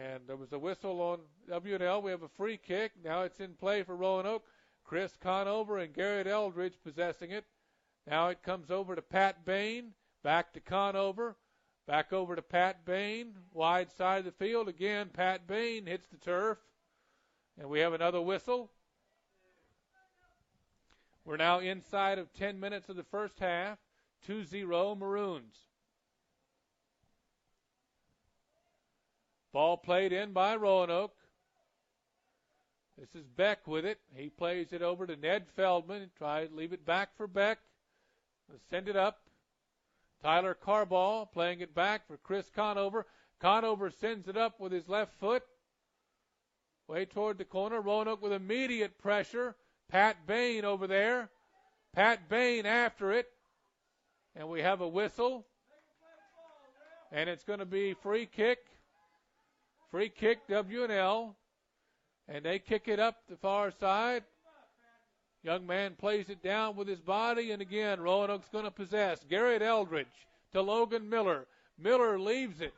And there was a whistle on W&L. We have a free kick. Now it's in play for Roanoke. Chris Conover and Garrett Eldridge possessing it. Now it comes over to Pat Bain. Back to Conover. Back over to Pat Bain. Wide side of the field. Again, Pat Bain hits the turf. And we have another whistle. We're now inside of 10 minutes of the first half. 2-0 Maroons. Ball played in by Roanoke. This is Beck with it. He plays it over to Ned Feldman. Try to leave it back for Beck. Send it up. Tyler Carball playing it back for Chris Conover. Conover sends it up with his left foot. Way toward the corner. Roanoke with immediate pressure. Pat Bain over there. Pat Bain after it. And we have a whistle. And it's going to be free kick. Free kick W&L. And they kick it up the far side. Young man plays it down with his body. And again, Roanoke's going to possess. Garrett Eldridge to Logan Miller. Miller leaves it.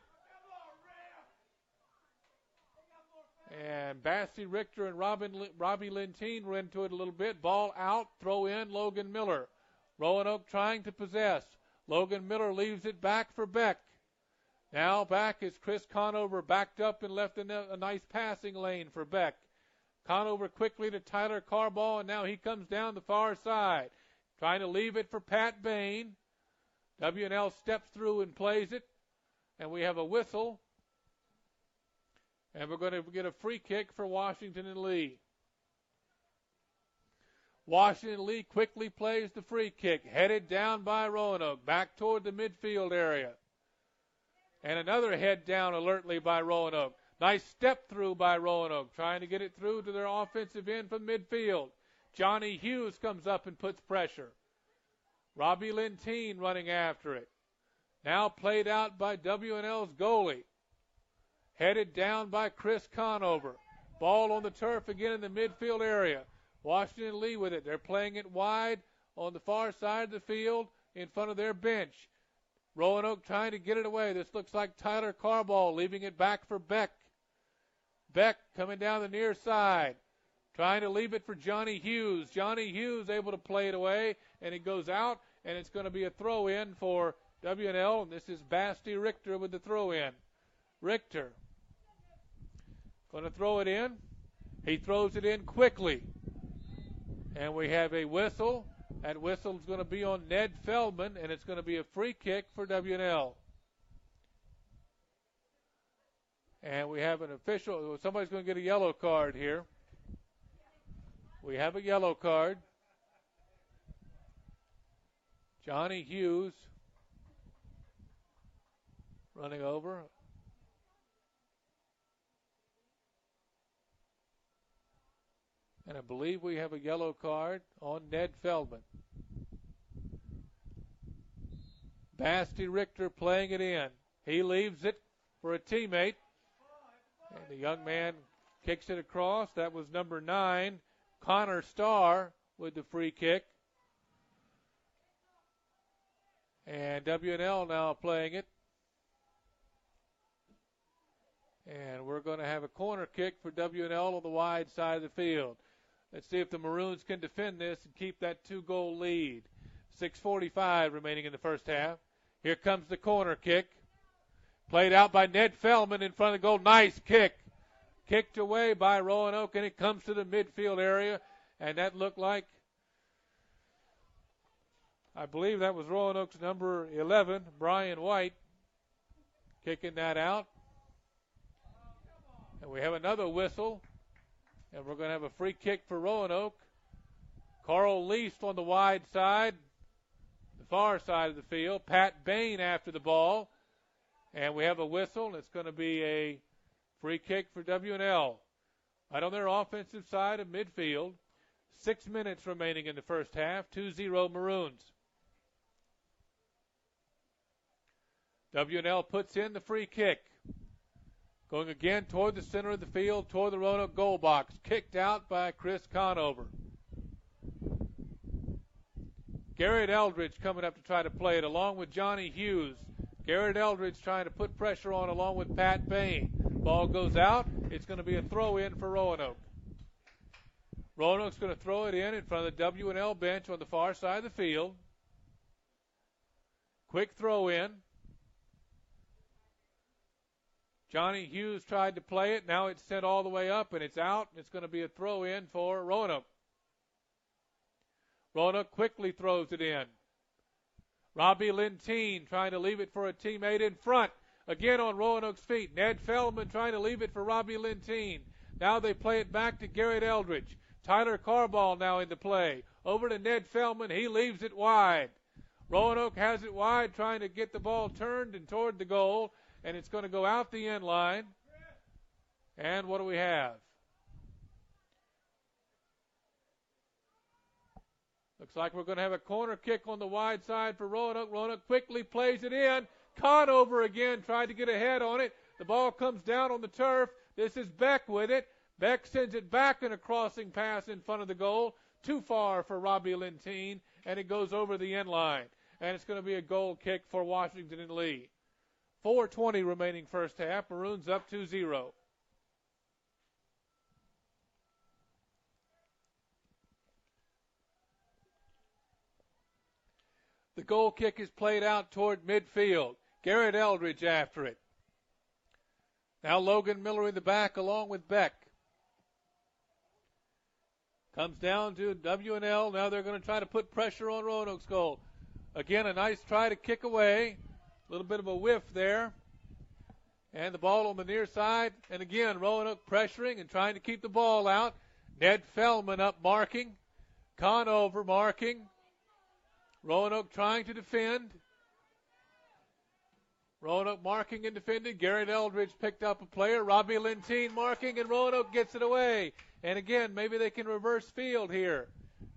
And Bassie Richter and Robbie Lentine were into it a little bit. Ball out, throw in, Logan Miller. Roanoke trying to possess. Logan Miller leaves it back for Beck. Now back is Chris Conover, backed up and left in a nice passing lane for Beck. Conover quickly to Tyler Carball, and now he comes down the far side. Trying to leave it for Pat Bain. W&L steps through and plays it. And we have a whistle. And we're going to get a free kick for Washington and Lee. Washington Lee quickly plays the free kick. Headed down by Roanoke. Back toward the midfield area. And another head down alertly by Roanoke. Nice step through by Roanoke, trying to get it through to their offensive end from midfield. Johnny Hughes comes up and puts pressure. Robbie Lentine running after it. Now played out by W&L's goalie. Headed down by Chris Conover. Ball on the turf again in the midfield area. Washington Lee with it. They're playing it wide on the far side of the field in front of their bench. Roanoke trying to get it away. This looks like Tyler Carball leaving it back for Beck. Beck coming down the near side. Trying to leave it for Johnny Hughes. Johnny Hughes able to play it away. And it goes out. And it's going to be a throw in for W&L. And this is Bastie Richter with the throw in. Richter going to throw it in. He throws it in quickly. And we have a whistle. That whistle is going to be on Ned Feldman, and it's going to be a free kick for W&L. And we have an official. Somebody's going to get a yellow card here. We have a yellow card. Johnny Hughes running over. And I believe we have a yellow card on Ned Feldman. Bastie Richter playing it in. He leaves it for a teammate. And the young man kicks it across. That was number 9, Connor Starr with the free kick. And W&L now playing it. And we're going to have a corner kick for W&L on the wide side of the field. Let's see if the Maroons can defend this and keep that 2-goal lead. 6:45 remaining in the first half. Here comes the corner kick. Played out by Ned Feldman in front of the goal. Nice kick. Kicked away by Roanoke, and it comes to the midfield area. And that looked like, I believe that was Roanoke's number 11, Brian White, kicking that out. And we have another whistle. And we're going to have a free kick for Roanoke. Carl Least on the wide side, the far side of the field. Pat Bain after the ball. And we have a whistle. It's going to be a free kick for W&L. Right on their offensive side of midfield. 6 minutes remaining in the first half. 2-0 Maroons. W&L puts in the free kick. Going again toward the center of the field, toward the Roanoke goal box. Kicked out by Chris Conover. Garrett Eldridge coming up to try to play it along with Johnny Hughes. Garrett Eldridge trying to put pressure on along with Pat Bain. Ball goes out. It's going to be a throw in for Roanoke. Roanoke's going to throw it in front of the W&L bench on the far side of the field. Quick throw in. Johnny Hughes tried to play it. Now it's sent all the way up, and it's out. It's going to be a throw in for Roanoke. Roanoke quickly throws it in. Robbie Lentine trying to leave it for a teammate in front. Again on Roanoke's feet. Ned Feldman trying to leave it for Robbie Lentine. Now they play it back to Garrett Eldridge. Tyler Carball now into play. Over to Ned Feldman. He leaves it wide. Roanoke has it wide, trying to get the ball turned and toward the goal. And it's going to go out the end line. And what do we have? Looks like we're going to have a corner kick on the wide side for Roanoke. Roanoke quickly plays it in. Conover again tried to get ahead on it. The ball comes down on the turf. This is Beck with it. Beck sends it back in a crossing pass in front of the goal. Too far for Robbie Lentine, and it goes over the end line. And it's going to be a goal kick for Washington and Lee. 4:20 remaining first half. Maroons up 2-0. The goal kick is played out toward midfield. Garrett Eldridge after it. Now Logan Miller in the back along with Beck. Comes down to W&L. Now they're going to try to put pressure on Roanoke's goal. Again, a nice try to kick away. A little bit of a whiff there. And the ball on the near side. And again, Roanoke pressuring and trying to keep the ball out. Ned Feldman up marking. Conover marking. Roanoke trying to defend. Roanoke marking and defended. Garrett Eldridge picked up a player. Robbie Lentine marking, and Roanoke gets it away. And again, maybe they can reverse field here.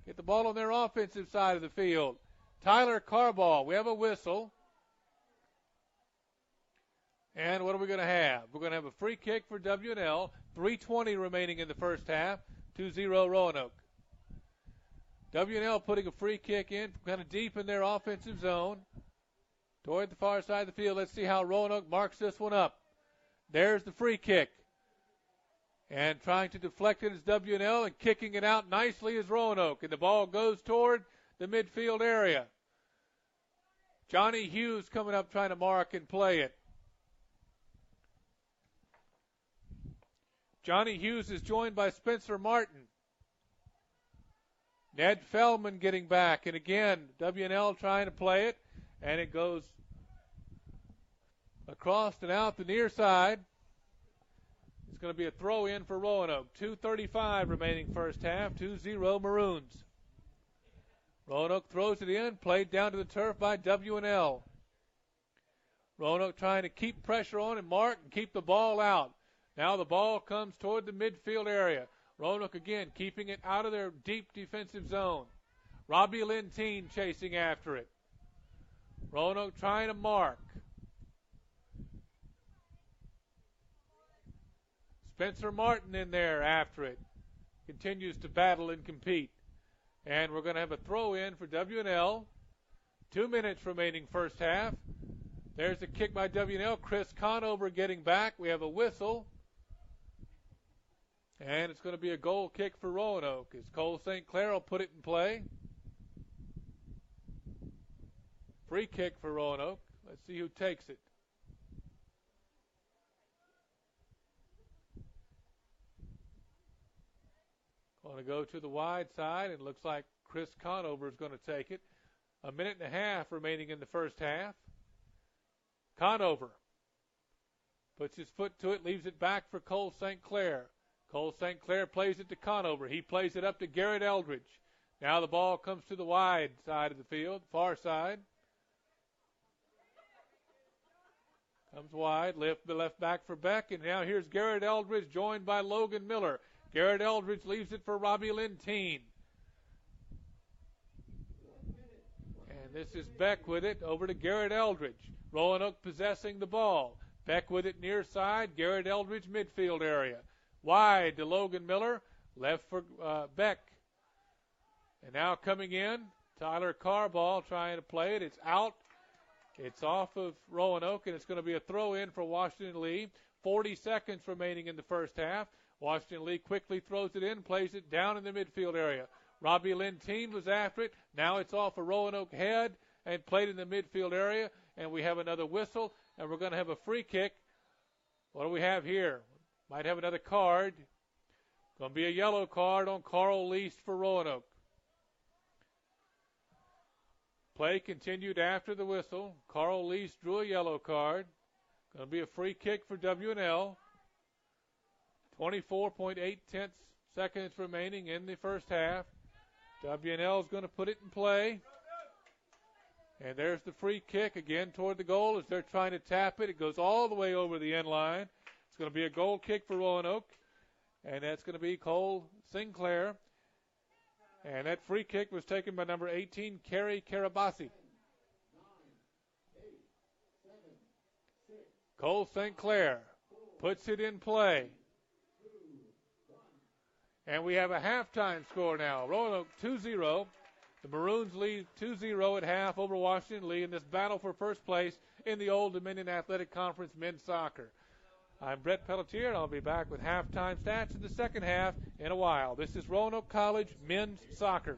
Get the ball on their offensive side of the field. Tyler Carball. We have a whistle. And what are we going to have? We're going to have a free kick for W&L. 3:20 remaining in the first half. 2-0 Roanoke. W&L putting a free kick in kind of deep in their offensive zone. Toward the far side of the field. Let's see how Roanoke marks this one up. There's the free kick. And trying to deflect it is W&L, and kicking it out nicely is Roanoke. And the ball goes toward the midfield area. Johnny Hughes coming up trying to mark and play it. Johnny Hughes is joined by Spencer Martin. Ned Feldman getting back. And again, W&L trying to play it. And it goes across and out the near side. It's going to be a throw in for Roanoke. 2:35 remaining first half. 2-0 Maroons. Roanoke throws it in. Played down to the turf by W&L. Roanoke trying to keep pressure on and mark and keep the ball out. Now the ball comes toward the midfield area. Roanoke again keeping it out of their deep defensive zone. Robbie Lentine chasing after it. Roanoke trying to mark. Spencer Martin in there after it. Continues to battle and compete. And we're going to have a throw in for W&L. 2 minutes remaining first half. There's a kick by W&L. Chris Conover getting back. We have a whistle. And it's going to be a goal kick for Roanoke as Cole St. Clair will put it in play. Free kick for Roanoke. Let's see who takes it. Going to go to the wide side, and it looks like Chris Conover is going to take it. 1.5 minutes remaining in the first half. Conover puts his foot to it, leaves it back for Cole St. Clair. Cole St. Clair plays it to Conover. He plays it up to Garrett Eldridge. Now the ball comes to the wide side of the field, far side. Comes wide, left back for Beck, and now here's Garrett Eldridge joined by Logan Miller. Garrett Eldridge leaves it for Robbie Lentine. And this is Beck with it over to Garrett Eldridge. Roanoke possessing the ball. Beck with it near side, Garrett Eldridge midfield area. Wide to Logan Miller, left for Beck. And now coming in, Tyler Carball trying to play it. It's out. It's off of Roanoke, and it's going to be a throw-in for Washington Lee. 40 seconds remaining in the first half. Washington Lee quickly throws it in, plays it down in the midfield area. Robbie Lentine was after it. Now it's off a Roanoke head and played in the midfield area, and we have another whistle, and we're going to have a free kick. What do we have here? Might have another card. Going to be a yellow card on Carl Least for Roanoke. Play continued after the whistle. Carl Least drew a yellow card. Going to be a free kick for W&L. 24.8 seconds remaining in the first half. W&L is going to put it in play. And there's the free kick again toward the goal as they're trying to tap it. It goes all the way over the end line. It's going to be a goal kick for Roanoke. And that's going to be Cole Sinclair. And that free kick was taken by number 18, Kerry Karabasi. Cole St. Clair puts it in play. And we have a halftime score now. Roanoke 2-0. The Maroons lead 2-0 at half over Washington Lee in this battle for first place in the Old Dominion Athletic Conference men's soccer. I'm Brett Pelletier, and I'll be back with halftime stats in the second half in a while. This is Roanoke College men's soccer.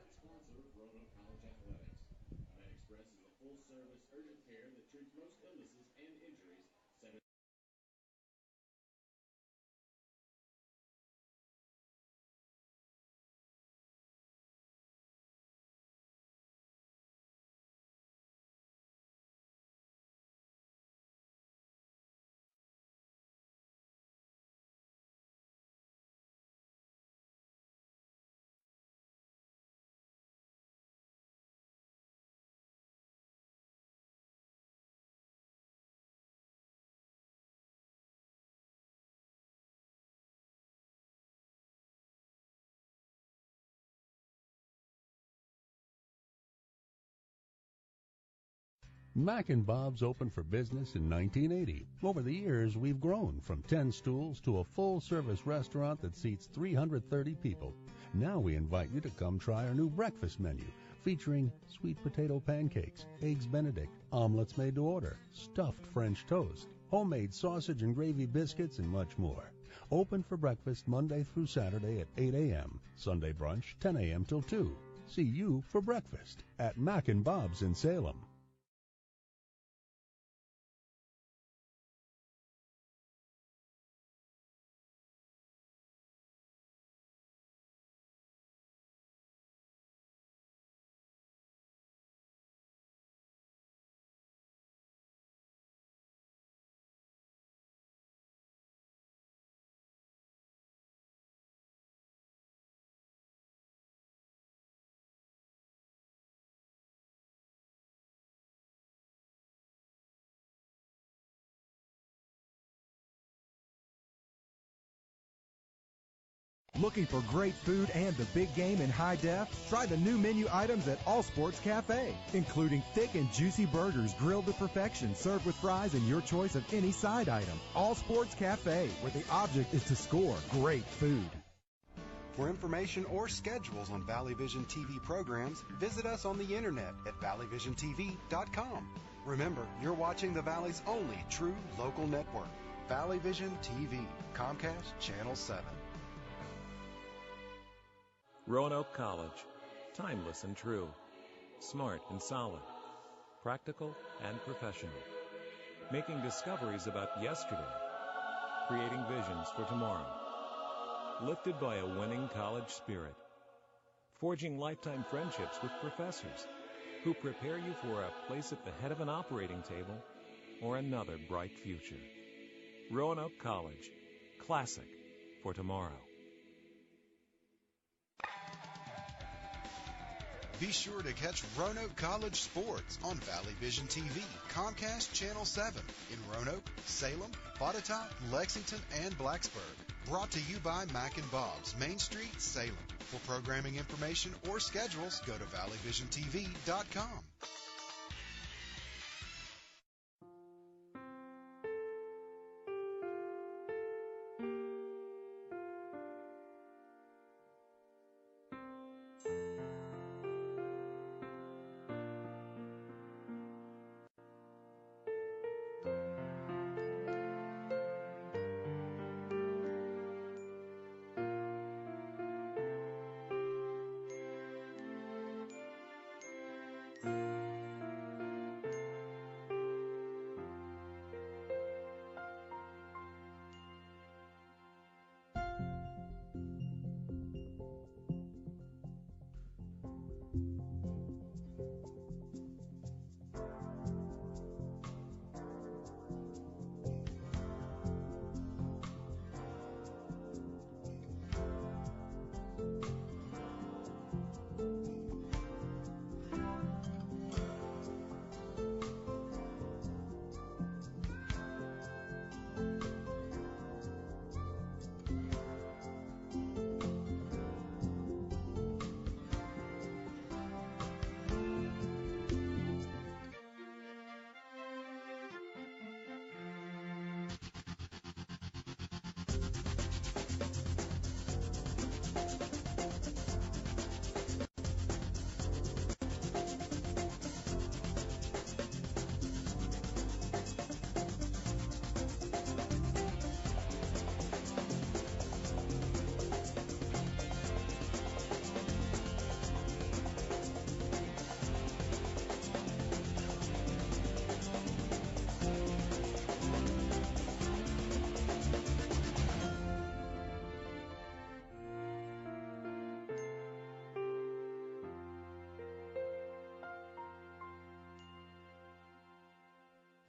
Mac and Bob's opened for business in 1980. Over the years, we've grown from 10 stools to a full-service restaurant that seats 330 people. Now we invite you to come try our new breakfast menu, featuring sweet potato pancakes, eggs Benedict, omelets made to order, stuffed French toast, homemade sausage and gravy biscuits, and much more. Open for breakfast Monday through Saturday at 8 a.m., Sunday brunch 10 a.m. till 2. See you for breakfast at Mac and Bob's in Salem. Looking for great food and the big game in high def? Try the new menu items at All Sports Cafe, including thick and juicy burgers grilled to perfection, served with fries and your choice of any side item. All Sports Cafe, where the object is to score great food. For information or schedules on Valley Vision TV programs, visit us on the internet at valleyvisiontv.com. Remember, you're watching the Valley's only true local network, Valley Vision TV, Comcast Channel 7. Roanoke College, timeless and true, smart and solid, practical and professional. making discoveries about yesterday, creating visions for tomorrow. Lifted by a winning college spirit, forging lifetime friendships with professors who prepare you for a place at the head of an operating table or another bright future. Roanoke College, classic for tomorrow. Be sure to catch Roanoke College sports on Valley Vision TV, Comcast Channel 7 in Roanoke, Salem, Botetourt, Lexington, and Blacksburg. Brought to you by Mac and Bob's, Main Street, Salem. For programming information or schedules, go to valleyvisiontv.com.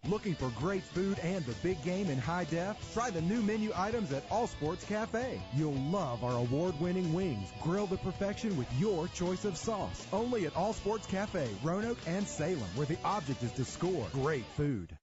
Looking for great food and the big game in high def? Try the new menu items at All Sports Cafe. You'll love our award-winning wings, grilled to perfection with your choice of sauce. Only at All Sports Cafe, Roanoke and Salem, where the object is to score great food.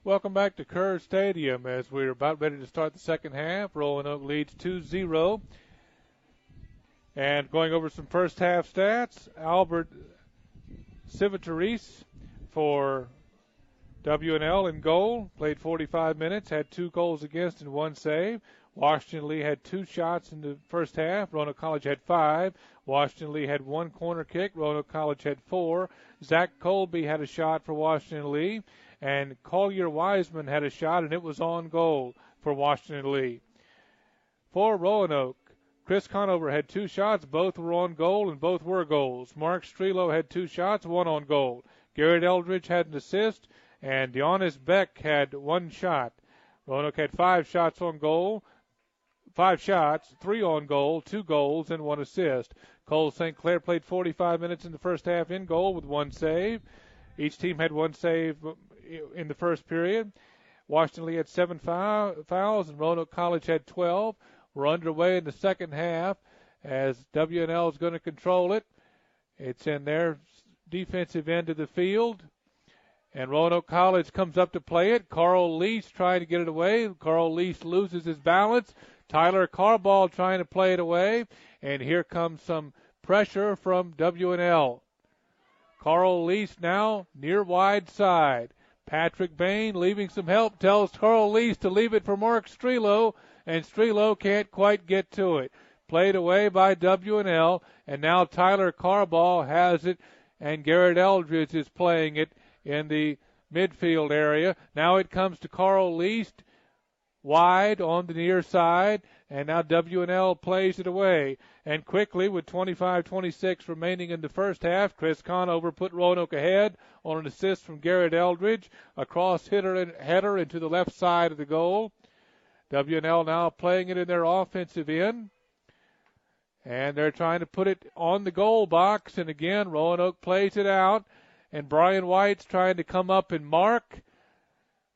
Welcome back to Kerr Stadium as we're about ready to start the second half. Roanoke leads 2-0. And going over some first half stats, Albert Civitaris for WNL in goal, played 45 minutes, had 2 goals against and 1 save. Washington Lee had 2 shots in the first half. Roanoke College had 5. Washington Lee had 1 corner kick. Roanoke College had 4. Zach Colby had a shot for Washington Lee. And Collier Wiseman had a shot, and it was on goal for Washington Lee. For Roanoke, Chris Conover had 2 shots. Both were on goal, and both were goals. Mark Strelo had 2 shots, 1 on goal. Garrett Eldridge had an assist, and Deonis Beck had 1 shot. Roanoke had 5 shots on goal. 5 shots, 3 on goal, 2 goals, and 1 assist. Cole St. Clair played 45 minutes in the first half in goal with 1 save. Each team had 1 save in the first period. Washington Lee had 7 fouls, and Roanoke College had 12. We're underway in the second half as WNL is going to control it. It's in their defensive end of the field. And Roanoke College comes up to play it. Carl Lease trying to get it away. Carl Lease loses his balance. Tyler Carball trying to play it away. And here comes some pressure from WNL. Carl Lease now near wide side. Patrick Bain leaving some help, tells Carl Lease to leave it for Mark Strelo, and Strelo can't quite get to it. Played away by WNL, and now Tyler Carball has it, and Garrett Eldridge is playing it in the midfield area. Now it comes to Carl Lease wide on the near side, and now WNL plays it away. And quickly, with 25-26 remaining in the first half, Chris Conover put Roanoke ahead on an assist from Garrett Eldridge. A cross header into the left side of the goal. WNL now playing it in their offensive end. And they're trying to put it on the goal box. And again, Roanoke plays it out. And Brian White's trying to come up and mark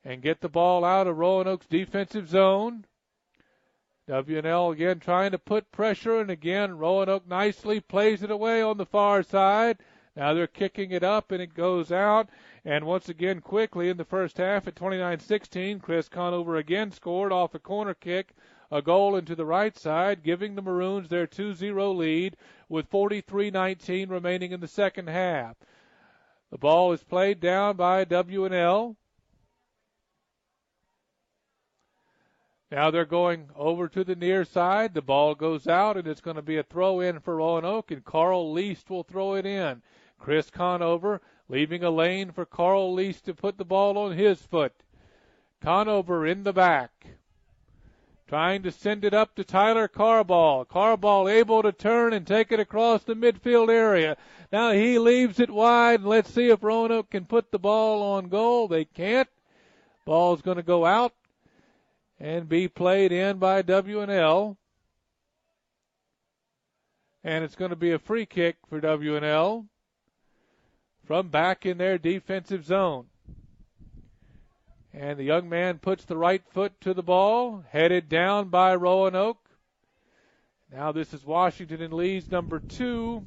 and get the ball out of Roanoke's defensive zone. WNL again trying to put pressure, and again Roanoke nicely plays it away on the far side. Now they're kicking it up, and it goes out. And once again, quickly in the first half at 29-16, Chris Conover again scored off a corner kick, a goal into the right side, giving the Maroons their 2-0 lead with 43-19 remaining in the second half. The ball is played down by WNL. Now they're going over to the near side. The ball goes out, and it's going to be a throw-in for Roanoke, and Carl Lease will throw it in. Chris Conover leaving a lane for Carl Lease to put the ball on his foot. Conover in the back, trying to send it up to Tyler Carball. Carball able to turn and take it across the midfield area. Now he leaves it wide, and let's see if Roanoke can put the ball on goal. They can't. Ball's going to go out and be played in by WNL. And it's going to be a free kick for WNL from back in their defensive zone. And the young man puts the right foot to the ball, headed down by Roanoke. Now this is Washington and Lee's number 2.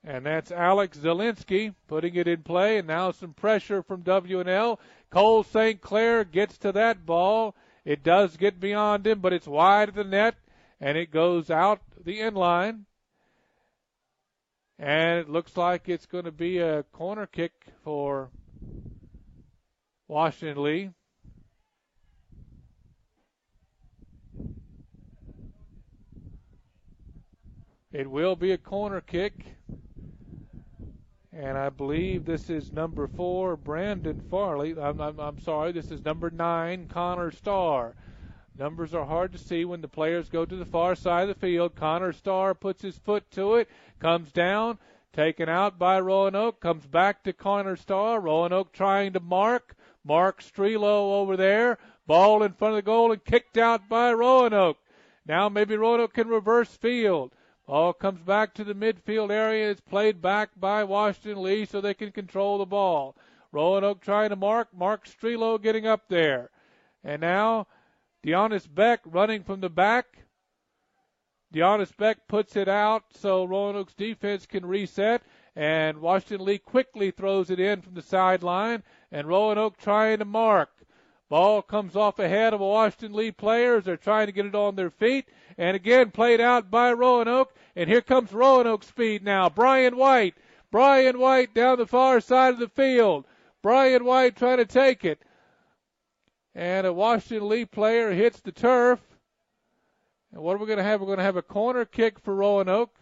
And that's Alex Zielinski putting it in play, and now some pressure from WNL. Cole St. Clair gets to that ball. It does get beyond him, but it's wide of the net, and it goes out the end line. And it looks like it's going to be a corner kick for Washington Lee. It will be a corner kick. And I believe this is number 4, Brandon Farley. I'm sorry, this is number 9, Connor Starr. Numbers are hard to see when the players go to the far side of the field. Connor Starr puts his foot to it, comes down, taken out by Roanoke, comes back to Connor Starr. Roanoke trying to mark. Mark Strelo over there. Ball in front of the goal and kicked out by Roanoke. Now maybe Roanoke can reverse field. Ball comes back to the midfield area. It's played back by Washington Lee so they can control the ball. Roanoke trying to mark. Mark Strelo getting up there. And now Deonis Beck running from the back. Deonis Beck puts it out so Roanoke's defense can reset. and Washington Lee quickly throws it in from the sideline, and Roanoke trying to mark. Ball comes off ahead of a Washington Lee players. They're trying to get it on their feet, and again played out by Roanoke, and here comes Roanoke speed now. Brian White down the far side of the field. Brian White trying to take it, and a Washington Lee player hits the turf. And what are we going to have? We're going to have a corner kick for Roanoke.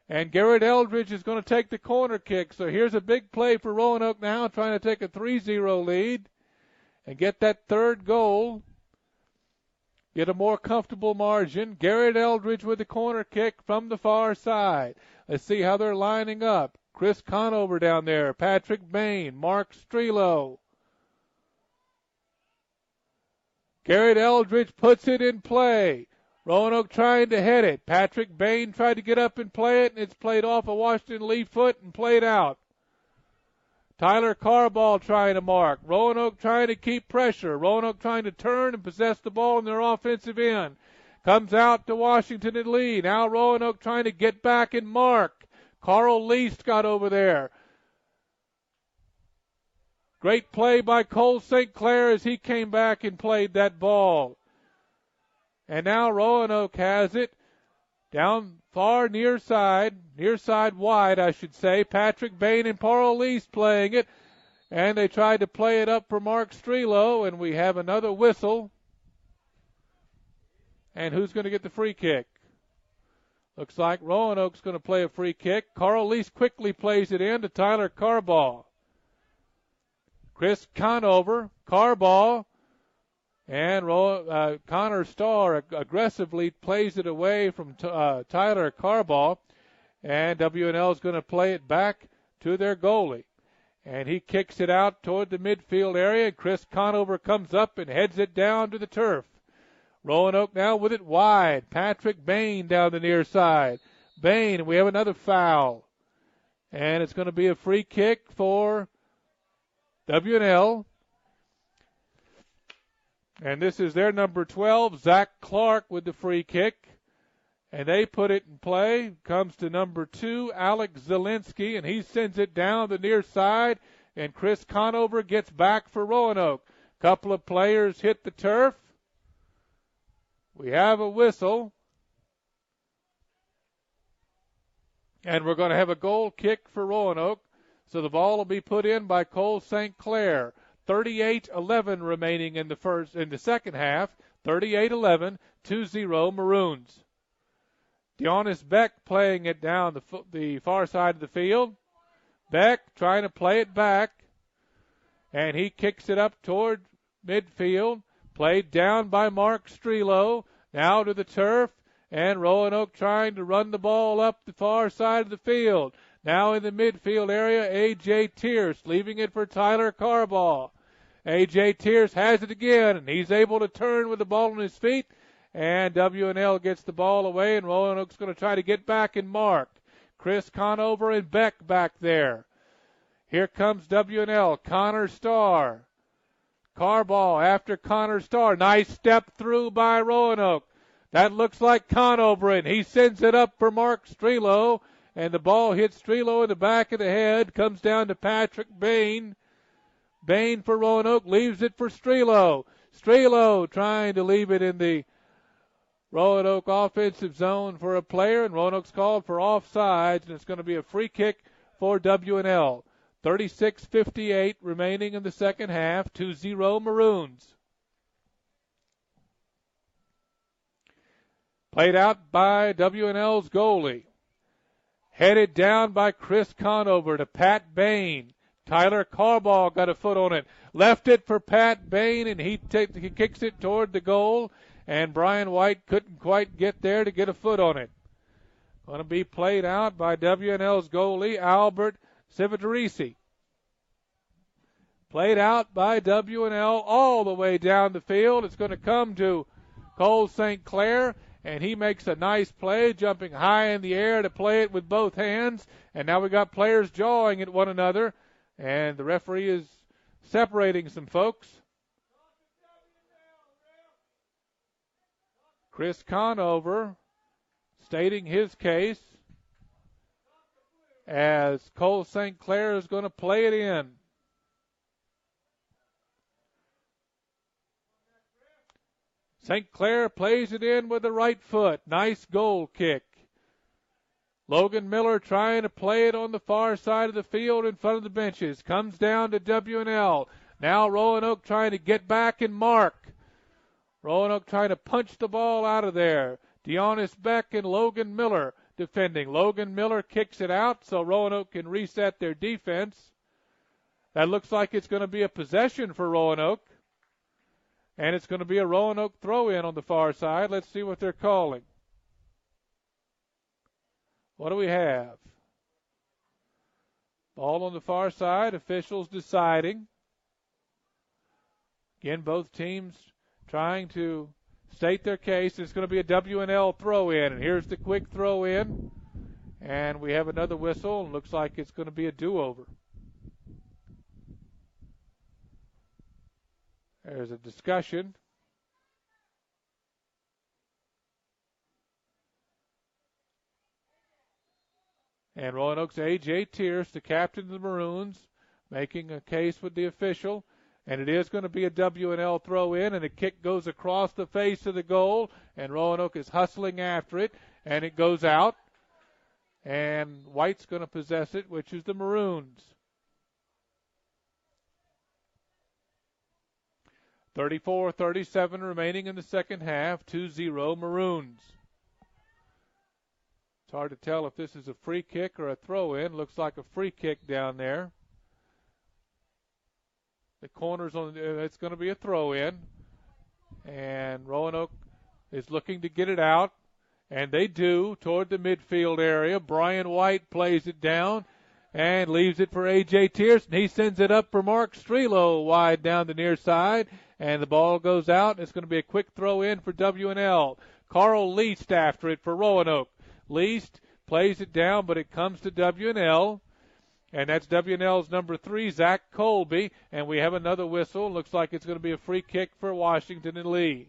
And Garrett Eldridge is going to take the corner kick. So here's a big play for Roanoke now, trying to take a 3-0 lead and get that third goal. Get a more comfortable margin. Garrett Eldridge with the corner kick from the far side. Let's see how they're lining up. Chris Conover down there. Patrick Bain. Mark Strelo. Garrett Eldridge puts it in play. Roanoke trying to head it. Patrick Bain tried to get up and play it, and it's played off a Washington Lee foot and played out. Tyler Carball trying to mark. Roanoke trying to keep pressure. Roanoke trying to turn and possess the ball in their offensive end. Comes out to Washington and Lee. Now Roanoke trying to get back and mark. Carl Least got over there. Great play by Cole St. Clair as he came back and played that ball. And now Roanoke has it down far near side wide, I should say. Patrick Bain and Carl Least playing it. And they tried to play it up for Mark Strelo, and we have another whistle. And who's going to get the free kick? Looks like Roanoke's going to play a free kick. Carl Least quickly plays it in to Tyler Carball. Chris Conover, Carball, and Connor Starr aggressively plays it away from Tyler Carball. And W&L is going to play it back to their goalie. And he kicks it out toward the midfield area. Chris Conover comes up and heads it down to the turf. Roanoke now with it wide. Patrick Bain down the near side. Bain, we have another foul. And it's going to be a free kick for W&L. And this is their number 12, Zach Clark, with the free kick. And they put it in play. Comes to number 2, Alex Zielinski, and he sends it down the near side. And Chris Conover gets back for Roanoke. Couple of players hit the turf. We have a whistle. And we're going to have a goal kick for Roanoke. So the ball will be put in by Cole St. Clair. 38-11 remaining in the second half. 38-11, 2-0 Maroons. Deonis Beck playing it down the far side of the field. Beck trying to play it back. And he kicks it up toward midfield. Played down by Mark Strelo. Now to the turf. And Roanoke trying to run the ball up the far side of the field. Now in the midfield area, A.J. Tierce leaving it for Tyler Carball. A.J. Tierce has it again, and he's able to turn with the ball on his feet. And W&L gets the ball away, and Roanoke's going to try to get back and mark. Chris Conover and Beck back there. Here comes W&L. Connor Starr. Carball after Connor Starr. Nice step through by Roanoke. That looks like Conover, and he sends it up for Mark Strelo. And the ball hits Strelo in the back of the head. Comes down to Patrick Bain. Bain for Roanoke. Leaves it for Strelo. Strelo trying to leave it in the Roanoke offensive zone for a player. And Roanoke's called for offsides. And it's going to be a free kick for W&L. 36:58 remaining in the second half. 2-0 Maroons. Played out by W&L's goalie. Headed down by Chris Conover to Pat Bain. Tyler Carball got a foot on it. Left it for Pat Bain, and he kicks it toward the goal. And Brian White couldn't quite get there to get a foot on it. Going to be played out by W&L's goalie, Albert Civitarese. Played out by W&L all the way down the field. It's going to come to Cole St. Clair. And he makes a nice play, jumping high in the air to play it with both hands. And now we got players jawing at one another. And the referee is separating some folks. Chris Conover stating his case. as Cole St. Clair is going to play it in. St. Clair plays it in with the right foot. Nice goal kick. Logan Miller trying to play it on the far side of the field in front of the benches. Comes down to W&L. Now Roanoke trying to get back and mark. Roanoke trying to punch the ball out of there. Deonis Beck and Logan Miller defending. Logan Miller kicks it out so Roanoke can reset their defense. That looks like it's going to be a possession for Roanoke. And it's going to be a Roanoke throw-in on the far side. Let's see what they're calling. What do we have? Ball on the far side. Officials deciding. Again, both teams trying to state their case. It's going to be a W&L throw-in. And here's the quick throw-in. And we have another whistle. And looks like it's going to be a do-over. There's a discussion. And Roanoke's A.J. Tierce, the captain of the Maroons, making a case with the official. And it is going to be a W&L throw-in, and the kick goes across the face of the goal, and Roanoke is hustling after it, and it goes out. And White's going to possess it, which is the Maroons. 34-37 remaining in the second half, 2-0 Maroons. It's hard to tell if this is a free kick or a throw-in. Looks like a free kick down there. The corner's on. It's going to be a throw-in. And Roanoke is looking to get it out. And they do toward the midfield area. Brian White plays it down and leaves it for A.J. Tierce. And he sends it up for Mark Strelo wide down the near side. And the ball goes out. It's going to be a quick throw-in for W&L. Carl Least after it for Roanoke. Least plays it down, but it comes to W&L. And that's W&L's number 3, Zach Colby. And we have another whistle. Looks like it's going to be a free kick for Washington and Lee.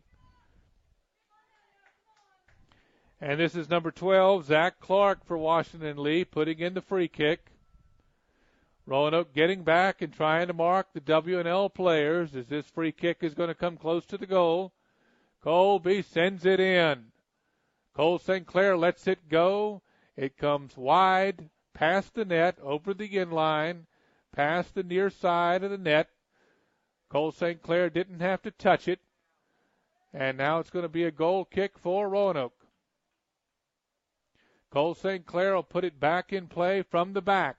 And this is number 12, Zach Clark for Washington and Lee, putting in the free kick. Roanoke getting back and trying to mark the W&L players as this free kick is going to come close to the goal. Colby sends it in. Cole St. Clair lets it go. It comes wide, past the net, over the inline, past the near side of the net. Cole St. Clair didn't have to touch it. And now it's going to be a goal kick for Roanoke. Cole St. Clair will put it back in play from the back.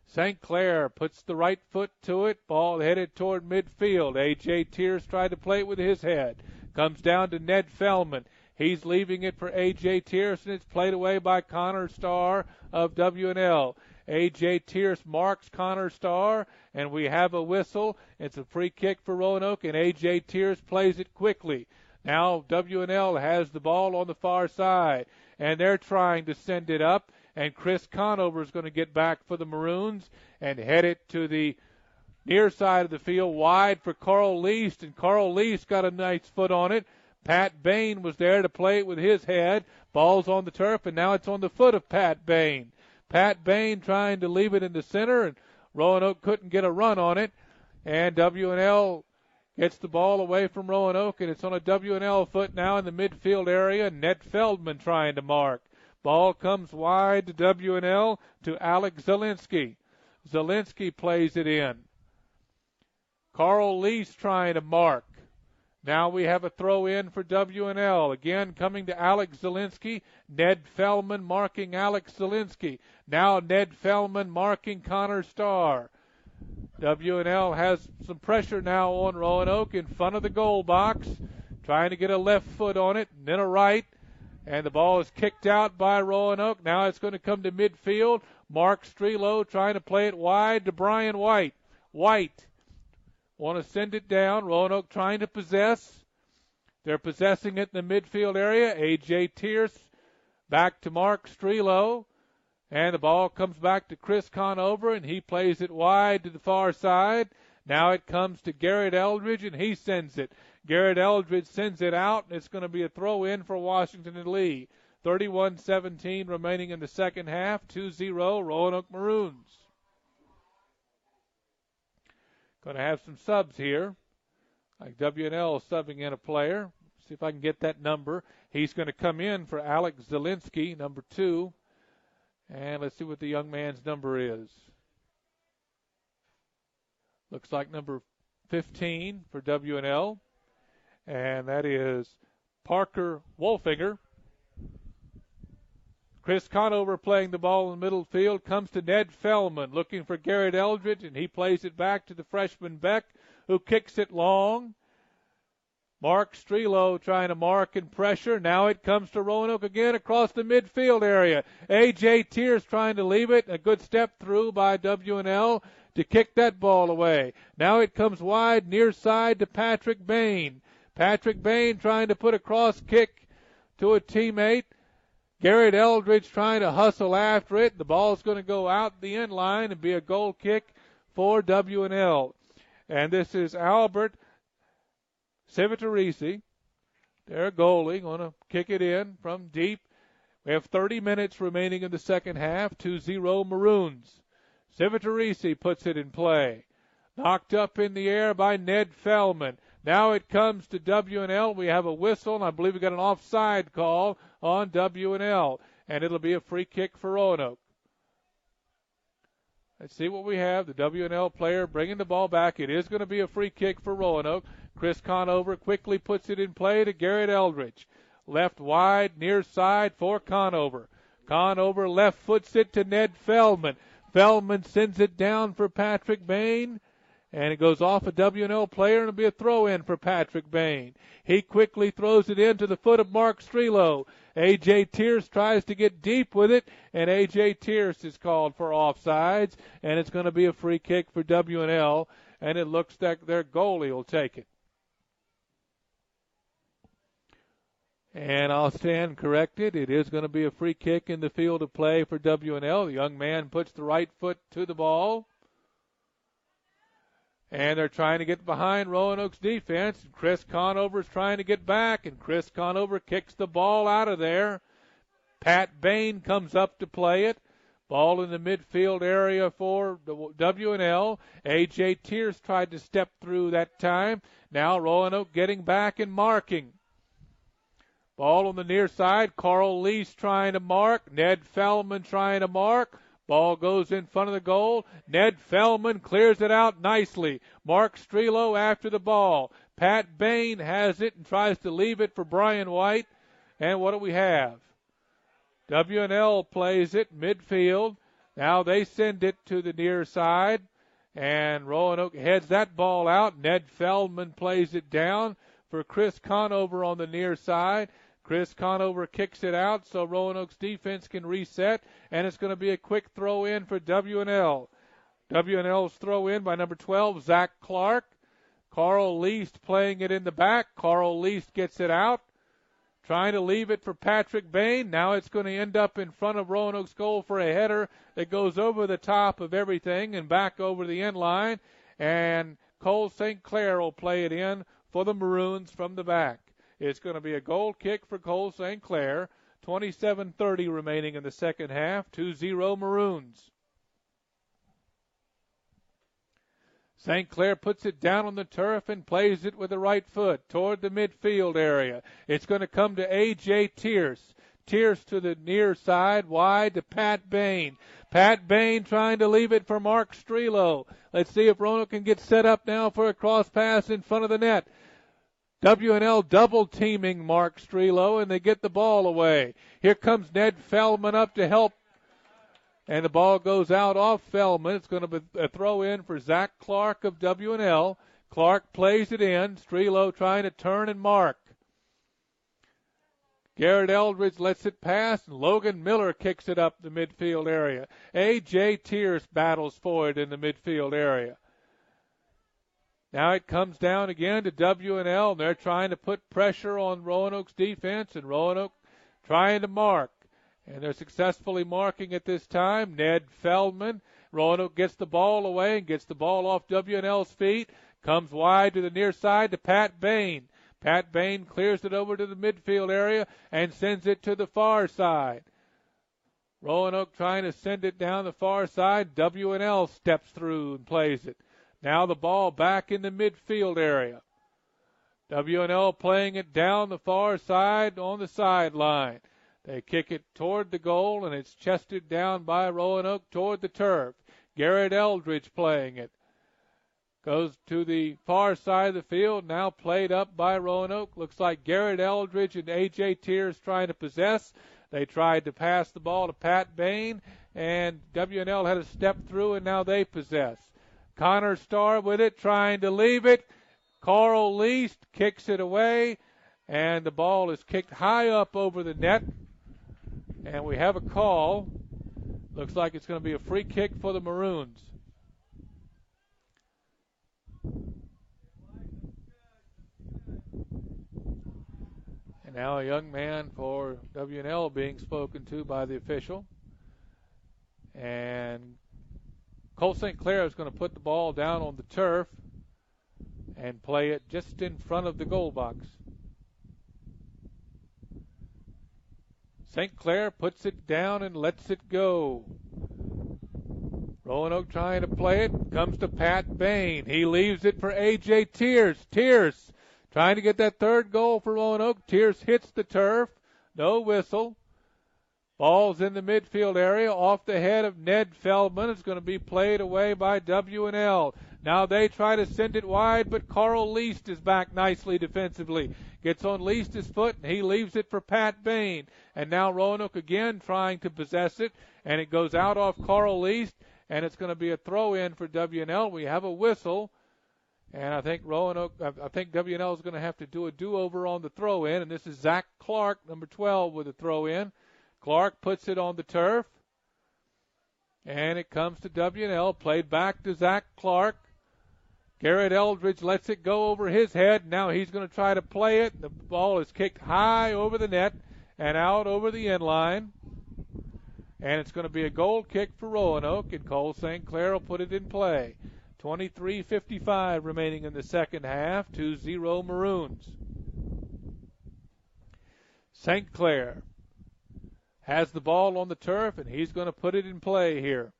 St. Clair puts the right foot to it. Ball headed toward midfield. A.J. Tierce tried to play it with his head. Comes down to Ned Feldman. He's leaving it for A.J. Tierce, and it's played away by Connor Starr of W&L. A.J. Tierce marks Connor Starr, and we have a whistle. It's a free kick for Roanoke, and A.J. Tierce plays it quickly. Now W&L has the ball on the far side, and they're trying to send it up, and Chris Conover is going to get back for the Maroons and head it to the near side of the field wide for Carl Least, and Carl Least got a nice foot on it. Pat Bain was there to play it with his head. Ball's on the turf, and now it's on the foot of Pat Bain. Pat Bain trying to leave it in the center, and Roanoke couldn't get a run on it. And W&L gets the ball away from Roanoke, and it's on a W&L foot now in the midfield area. Ned Feldman trying to mark. Ball comes wide to W&L to Alex Zielinski. Zielinski plays it in. Carl Least trying to mark. Now we have a throw in for W&L. Again coming to Alex Zielinski. Ned Feldman marking Alex Zielinski. Now Ned Feldman marking Connor Starr. W&L has some pressure now on Roanoke in front of the goal box. Trying to get a left foot on it and then a right. And the ball is kicked out by Roanoke. Now it's going to come to midfield. Mark Strelo trying to play it wide to Brian White. White want to send it down. Roanoke trying to possess. They're possessing it in the midfield area. A.J. Tierce back to Mark Strelo. And the ball comes back to Chris Conover, and he plays it wide to the far side. Now it comes to Garrett Eldridge, and he sends it. Garrett Eldridge sends it out, and it's going to be a throw in for Washington and Lee. 31-17 remaining in the second half. 2-0 Roanoke Maroons. Going to have some subs here. Like W&L subbing in a player. See if I can get that number. He's going to come in for Alex Zielinski, number 2. And let's see what the young man's number is. Looks like number 15 for W&L. And that is Parker Wolfinger. Chris Conover playing the ball in the middle field. Comes to Ned Feldman looking for Garrett Eldridge, and he plays it back to the freshman Beck, who kicks it long. Mark Strelo trying to mark and pressure. Now it comes to Roanoke again across the midfield area. A.J. Tears trying to leave it. A good step through by W&L to kick that ball away. Now it comes wide near side to Patrick Bain. Patrick Bain trying to put a cross kick to a teammate. Garrett Eldridge trying to hustle after it. The ball's going to go out the end line and be a goal kick for W&L. And this is Albert Civitarese, their goalie, going to kick it in from deep. We have 30 minutes remaining in the second half. 2-0 Maroons. Civitarese puts it in play. Knocked up in the air by Ned Feldman. Now it comes to W&L. We have a whistle, and I believe we got an offside call on W&L. And it'll be a free kick for Roanoke. Let's see what we have. The W&L player bringing the ball back. It is going to be a free kick for Roanoke. Chris Conover quickly puts it in play to Garrett Eldridge. Left wide, near side for Conover. Conover left foots it to Ned Feldman. Feldman sends it down for Patrick Bain. And it goes off a W&L player, and it'll be a throw-in for Patrick Bain. He quickly throws it into the foot of Mark Strelo. A.J. Tears tries to get deep with it, and A.J. Tears is called for offsides, and it's going to be a free kick for W&L, and it looks like their goalie will take it. And I'll stand corrected. It is going to be a free kick in the field of play for W&L. The young man puts the right foot to the ball. And they're trying to get behind Roanoke's defense. Chris Conover's trying to get back, and Chris Conover kicks the ball out of there. Pat Bain comes up to play it. Ball in the midfield area for W&L. A.J. Tears tried to step through that time. Now Roanoke getting back and marking. Ball on the near side. Carl Lease trying to mark. Ned Feldman trying to mark. Ball goes in front of the goal. Ned Feldman clears it out nicely. Mark Strelo after the ball. Pat Bain has it and tries to leave it for Brian White. And what do we have? W&L plays it midfield. Now they send it to the near side. And Roanoke heads that ball out. Ned Feldman plays it down for Chris Conover on the near side. Chris Conover kicks it out so Roanoke's defense can reset, and it's going to be a quick throw in for W&L. W&L's throw in by number 12, Zach Clark. Carl Least playing it in the back. Carl Least gets it out, trying to leave it for Patrick Bain. Now it's going to end up in front of Roanoke's goal for a header that goes over the top of everything and back over the end line, and Cole St. Clair will play it in for the Maroons from the back. It's going to be a goal kick for Cole St. Clair. 27:30 remaining in the second half. 2-0 Maroons. St. Clair puts it down on the turf and plays it with the right foot toward the midfield area. It's going to come to A.J. Tears. Tears to the near side, wide to Pat Bain. Pat Bain trying to leave it for Mark Strelo. Let's see if Roanoke can get set up now for a cross pass in front of the net. W&L double teaming Mark Strelo, and they get the ball away. Here comes Ned Feldman up to help, and the ball goes out off Feldman. It's going to be a throw in for Zach Clark of W&L. Clark plays it in. Strelo trying to turn and mark. Garrett Eldridge lets it pass, and Logan Miller kicks it up the midfield area. A.J. Tears battles for it in the midfield area. Now it comes down again to W&L, and they're trying to put pressure on Roanoke's defense, and Roanoke trying to mark. And they're successfully marking at this time. Ned Feldman. Roanoke gets the ball away and gets the ball off W&L's feet. Comes wide to the near side to Pat Bain. Pat Bain clears it over to the midfield area and sends it to the far side. Roanoke trying to send it down the far side. W&L steps through and plays it. Now the ball back in the midfield area. W&L playing it down the far side on the sideline. They kick it toward the goal, and it's chested down by Roanoke toward the turf. Garrett Eldridge playing it. Goes to the far side of the field, now played up by Roanoke. Looks like Garrett Eldridge and A.J. Tears trying to possess. They tried to pass the ball to Pat Bain, and W&L had a step through, and now they possess. Connor Starr with it, trying to leave it. Carl Least kicks it away, and the ball is kicked high up over the net. And we have a call. Looks like it's going to be a free kick for the Maroons. And now a young man for W&L being spoken to by the official. And Cole St. Clair is going to put the ball down on the turf and play it just in front of the goal box. St. Clair puts it down and lets it go. Roanoke trying to play it. Comes to Pat Bain. He leaves it for A.J. Tears. Tears trying to get that third goal for Roanoke. Tears hits the turf. No whistle. Ball's in the midfield area off the head of Ned Feldman. It's going to be played away by W&L. Now they try to send it wide, but Carl Least is back nicely defensively. Gets on Least's foot, and he leaves it for Pat Bain. And now Roanoke again trying to possess it, and it goes out off Carl Least, and it's going to be a throw-in for W&L. We have a whistle, and I think W&L is going to have to do a do-over on the throw-in, and this is Zach Clark, number 12, with a throw-in. Clark puts it on the turf, and it comes to W&L, played back to Zach Clark. Garrett Eldridge lets it go over his head. Now he's going to try to play it. The ball is kicked high over the net and out over the end line. And it's going to be a goal kick for Roanoke, and Cole St. Clair will put it in play. 23:55 remaining in the second half, 2-0 Maroons. St. Clair has the ball on the turf, and he's going to put it in play here.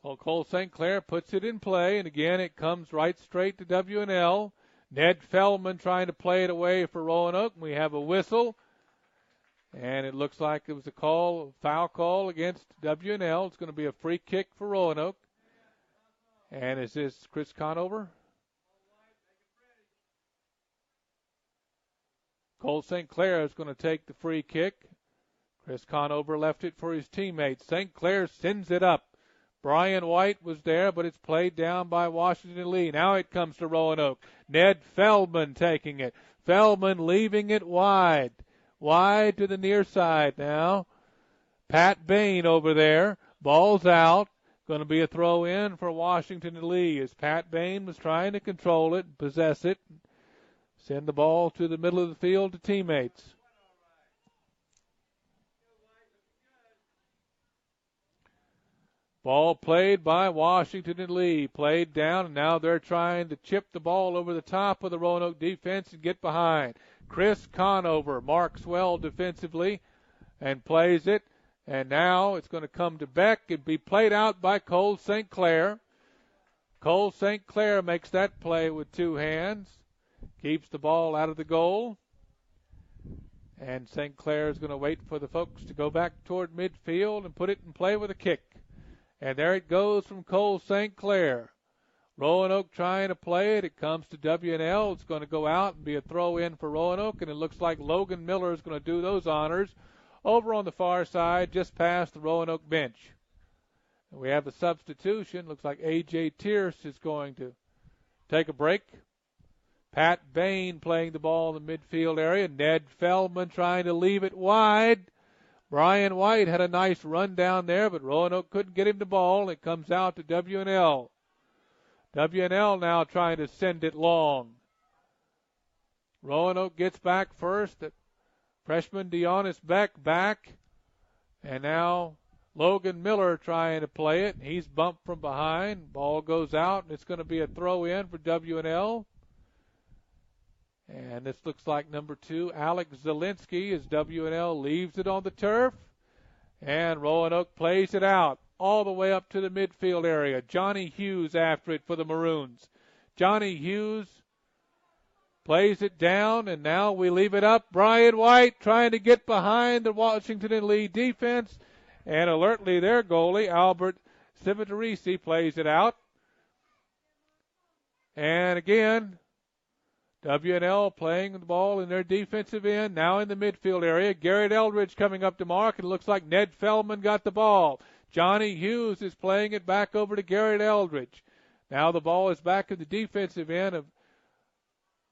Well, Cole St. Clair puts it in play, and again it comes right straight to W&L. Ned Feldman trying to play it away for Roanoke. We have a whistle, and it looks like it was a foul call against W&L. It's going to be a free kick for Roanoke. And is this Chris Conover? Cole St. Clair is going to take the free kick. Chris Conover left it for his teammates. St. Clair sends it up. Brian White was there, but it's played down by Washington Lee. Now it comes to Roanoke. Ned Feldman taking it. Feldman leaving it wide. Wide to the near side now. Pat Bain over there. Ball's out. Going to be a throw in for Washington Lee as Pat Bain was trying to control it, possess it, send the ball to the middle of the field to teammates. Ball played by Washington and Lee. Played down, and now they're trying to chip the ball over the top of the Roanoke defense and get behind. Chris Conover marks well defensively and plays it. And now it's going to come to Beck and be played out by Cole St. Clair. Cole St. Clair makes that play with two hands. Keeps the ball out of the goal. And St. Clair is going to wait for the folks to go back toward midfield and put it in play with a kick. And there it goes from Cole St. Clair. Roanoke trying to play it. It comes to W&L. It's going to go out and be a throw in for Roanoke. And it looks like Logan Miller is going to do those honors over on the far side just past the Roanoke bench. And we have a substitution. Looks like A.J. Tierce is going to take a break. Pat Bain playing the ball in the midfield area. Ned Feldman trying to leave it wide. Brian White had a nice run down there, but Roanoke couldn't get him the ball. It comes out to W&L. W&L now trying to send it long. Roanoke gets back first. Freshman Deonis Beck back. And now Logan Miller trying to play it. He's bumped from behind. Ball goes out, and it's going to be a throw in for W&L. And this looks like number 2, Alex Zielinski, as W&L leaves it on the turf. And Roanoke plays it out all the way up to the midfield area. Johnny Hughes after it for the Maroons. Johnny Hughes plays it down, and now we leave it up. Brian White trying to get behind the Washington and Lee defense. And alertly their goalie, Albert Civitarese, plays it out. And again, W&L playing the ball in their defensive end, now in the midfield area. Garrett Eldridge coming up to mark, and it looks like Ned Feldman got the ball. Johnny Hughes is playing it back over to Garrett Eldridge. Now the ball is back in the defensive end of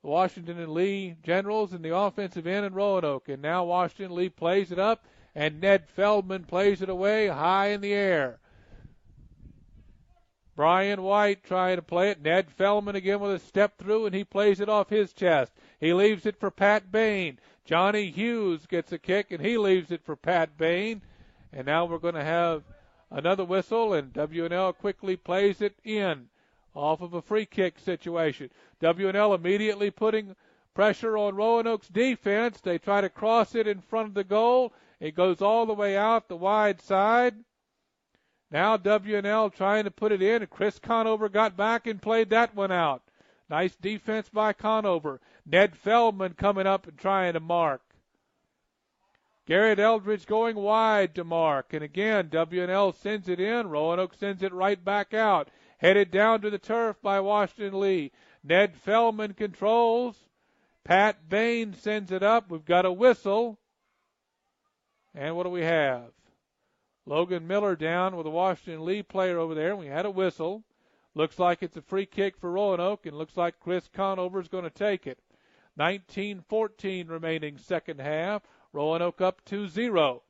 the Washington and Lee Generals and the offensive end in Roanoke. And now Washington and Lee plays it up, and Ned Feldman plays it away high in the air. Brian White trying to play it. Ned Feldman again with a step through, and he plays it off his chest. He leaves it for Pat Bain. Johnny Hughes gets a kick, and he leaves it for Pat Bain. And now we're going to have another whistle, and W&L quickly plays it in off of a free kick situation. W&L immediately putting pressure on Roanoke's defense. They try to cross it in front of the goal. It goes all the way out the wide side. Now W&L trying to put it in. Chris Conover got back and played that one out. Nice defense by Conover. Ned Feldman coming up and trying to mark. Garrett Eldridge going wide to mark. And again, W&L sends it in. Roanoke sends it right back out. Headed down to the turf by Washington Lee. Ned Feldman controls. Pat Bain sends it up. We've got a whistle. And what do we have? Logan Miller down with a Washington Lee player over there. We had a whistle. Looks like it's a free kick for Roanoke, and looks like Chris Conover is going to take it. 19-14 remaining second half. Roanoke up 2-0.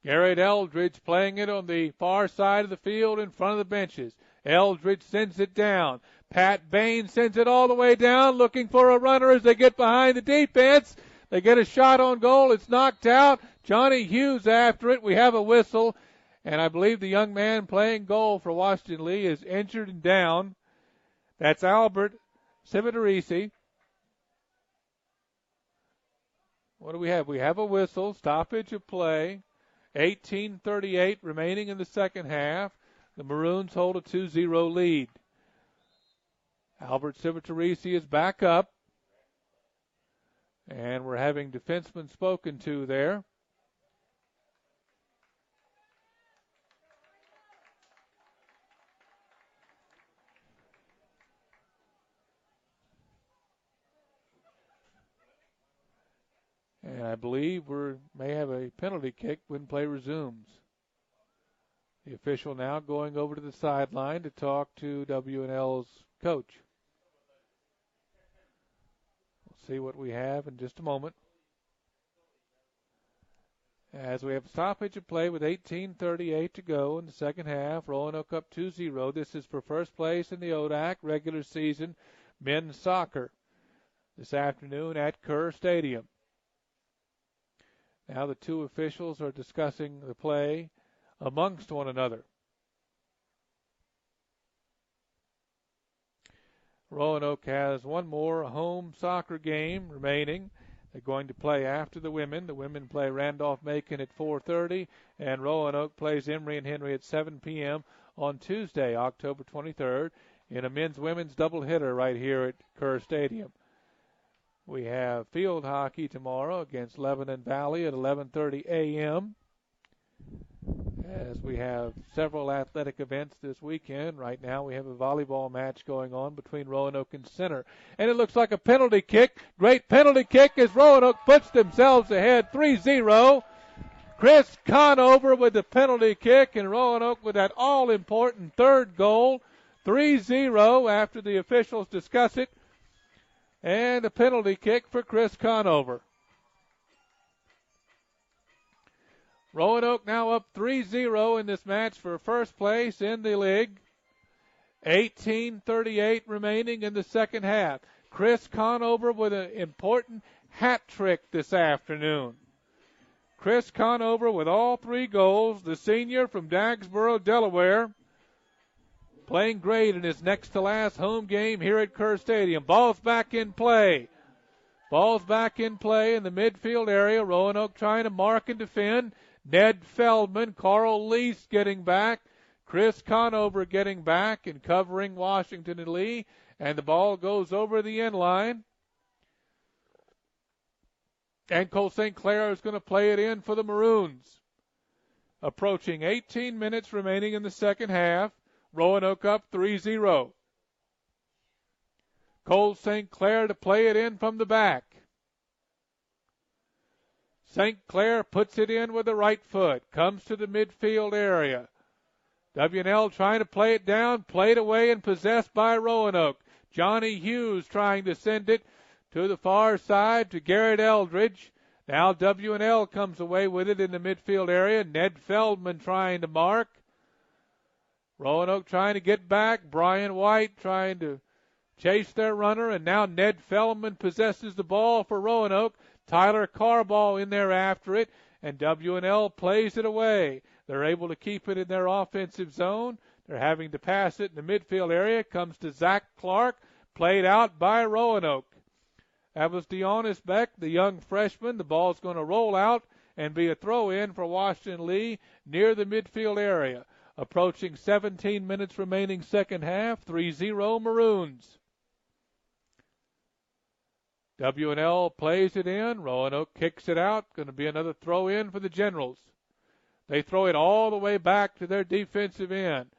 Garrett Eldridge playing it on the far side of the field in front of the benches. Eldridge sends it down. Pat Bain sends it all the way down, looking for a runner as they get behind the defense. They get a shot on goal. It's knocked out. Johnny Hughes after it. We have a whistle. And I believe the young man playing goal for Washington Lee is injured and down. That's Albert Civitarese. What do we have? We have a whistle. Stoppage of play. 18:38 remaining in the second half. The Maroons hold a 2-0 lead. Albert Civitarese is back up. And we're having defensemen spoken to there. And I believe we may have a penalty kick when play resumes. The official now going over to the sideline to talk to W&L's coach. See what we have in just a moment. As we have stoppage of play with 18:38 to go in the second half. Roanoke up 2-0. This is for first place in the ODAC regular season men's soccer this afternoon at Kerr Stadium. Now the two officials are discussing the play amongst one another. Roanoke has one more home soccer game remaining. They're going to play after the women. The women play Randolph-Macon at 4:30, and Roanoke plays Emory and Henry at 7 p.m. on Tuesday, October 23rd, in a men's-women's doubleheader right here at Kerr Stadium. We have field hockey tomorrow against Lebanon Valley at 11:30 a.m. As we have several athletic events this weekend. Right now we have a volleyball match going on between Roanoke and Center. And it looks like a penalty kick. Great penalty kick as Roanoke puts themselves ahead 3-0. Chris Conover with the penalty kick, and Roanoke with that all-important third goal. 3-0 after the officials discuss it. And a penalty kick for Chris Conover. Roanoke now up 3-0 in this match for first place in the league. 18:38 remaining in the second half. Chris Conover with an important hat trick this afternoon. Chris Conover with all 3 goals, the senior from Dagsboro, Delaware, playing great in his next to last home game here at Kerr Stadium. Ball's back in play. Ball's back in play in the midfield area. Roanoke trying to mark and defend. Ned Feldman, Carl Lease getting back. Chris Conover getting back and covering Washington and Lee. And the ball goes over the end line. And Cole St. Clair is going to play it in for the Maroons. Approaching 18 minutes remaining in the second half. Roanoke up 3-0. Cole St. Clair to play it in from the back. St. Clair puts it in with the right foot. Comes to the midfield area. W&L trying to play it down. Played away and possessed by Roanoke. Johnny Hughes trying to send it to the far side to Garrett Eldridge. Now W&L comes away with it in the midfield area. Ned Feldman trying to mark. Roanoke trying to get back. Brian White trying to chase their runner, and now Ned Feldman possesses the ball for Roanoke. Tyler Carball in there after it, and W&L plays it away. They're able to keep it in their offensive zone. They're having to pass it in the midfield area. Comes to Zach Clark, played out by Roanoke. That was Deonis Beck, the young freshman. The ball's going to roll out and be a throw-in for Washington Lee near the midfield area. Approaching 17 minutes remaining second half, 3-0 Maroons. W&L plays it in. Roanoke kicks it out. Going to be another throw-in for the Generals. They throw it all the way back to their defensive end.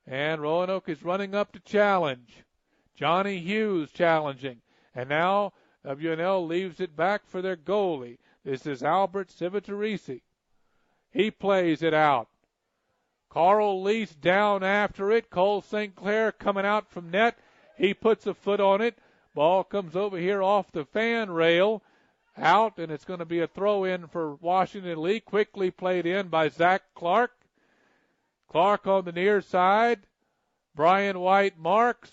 And Roanoke is running up to challenge. Johnny Hughes challenging. And now W&L leaves it back for their goalie. This is Albert Civitarese. He plays it out. Carl Lease down after it. Cole St. Clair coming out from net. He puts a foot on it. Ball comes over here off the fan rail. Out, and it's going to be a throw-in for Washington Lee. Quickly played in by Zach Clark. Clark on the near side. Brian White marks.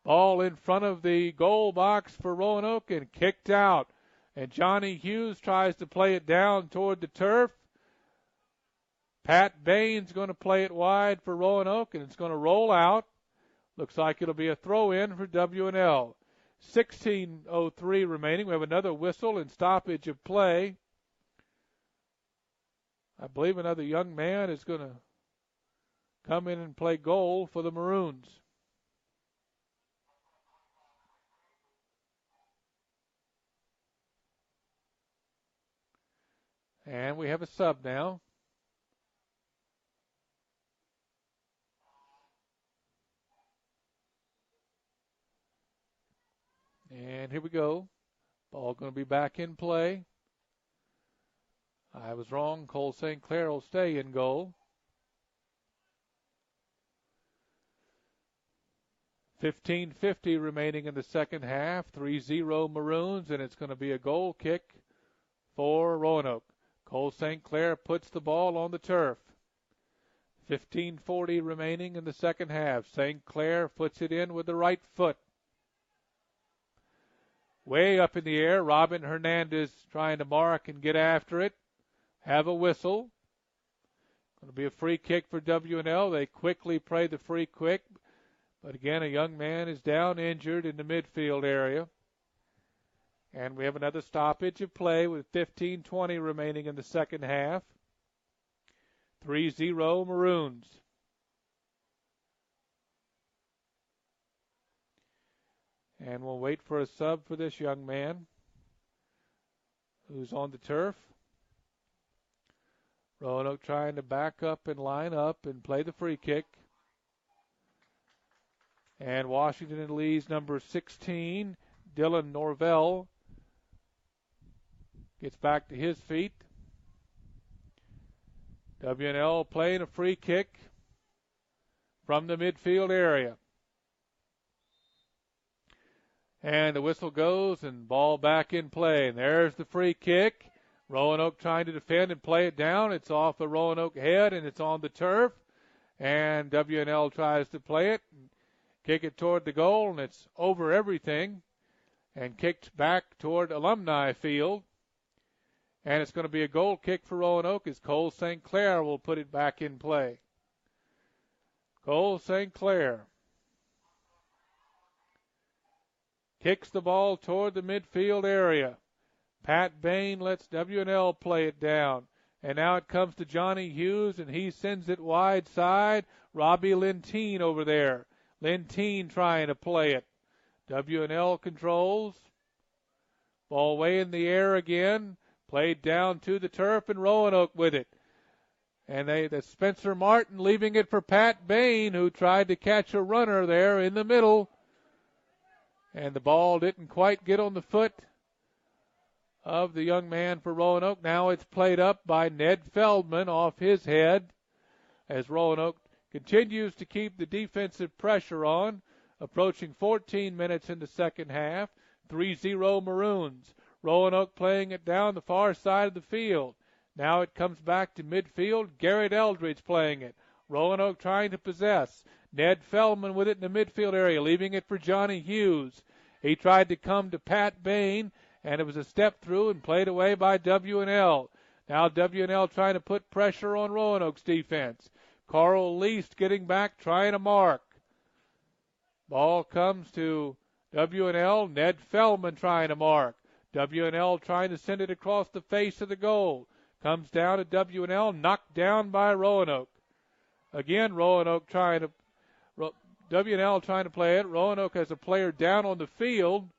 Ball in front of the goal box for Roanoke and kicked out. And Johnny Hughes tries to play it down toward the turf. Pat Bain's going to play it wide for Roanoke, and it's going to roll out. Looks like it'll be a throw-in for W&L. 16:03 remaining. We have another whistle and stoppage of play. I believe another young man is going to come in and play goal for the Maroons. And we have a sub now. And here we go. Ball going to be back in play. I was wrong. Cole St. Clair will stay in goal. 15:50 remaining in the second half. 3-0 Maroons, and it's going to be a goal kick for Roanoke. Cole St. Clair puts the ball on the turf. 15:40 remaining in the second half. St. Clair puts it in with the right foot. Way up in the air, Robin Hernandez trying to mark and get after it. Have a whistle. Going to be a free kick for W&L. They quickly play the free kick. But again, a young man is down injured in the midfield area. And we have another stoppage of play with 15:20 remaining in the second half. 3-0 Maroons. And we'll wait for a sub for this young man who's on the turf. Roanoke trying to back up and line up and play the free kick. And Washington and Lee's number 16, Dylan Norvell, gets back to his feet. W&L playing a free kick from the midfield area. And the whistle goes and ball back in play. And there's the free kick. Roanoke trying to defend and play it down. It's off the Roanoke head and it's on the turf. And W&L tries to play it, and kick it toward the goal, and it's over everything and kicked back toward Alumni Field. And it's going to be a goal kick for Roanoke as Cole St. Clair will put it back in play. Cole St. Clair kicks the ball toward the midfield area. Pat Bain lets W&L play it down. And now it comes to Johnny Hughes, and he sends it wide side. Robbie Lentine over there. Lentine trying to play it. W&L controls. Ball way in the air again. Played down to the turf, and Roanoke with it. And that's Spencer Martin leaving it for Pat Bain, who tried to catch a runner there in the middle. And the ball didn't quite get on the foot of the young man for Roanoke. Now it's played up by Ned Feldman off his head as Roanoke continues to keep the defensive pressure on. Approaching 14 minutes in the second half. 3-0 Maroons. Roanoke playing it down the far side of the field. Now it comes back to midfield. Garrett Eldridge playing it. Roanoke trying to possess. Ned Feldman with it in the midfield area, leaving it for Johnny Hughes. He tried to come to Pat Bain, and it was a step through and played away by W&L. Now W&L trying to put pressure on Roanoke's defense. Carl Least getting back, trying to mark. Ball comes to W&L. Ned Feldman trying to mark. W&L trying to send it across the face of the goal. Comes down to W&L, knocked down by Roanoke. Again, Roanoke trying to, W&L trying to play it. Roanoke has a player down on the field,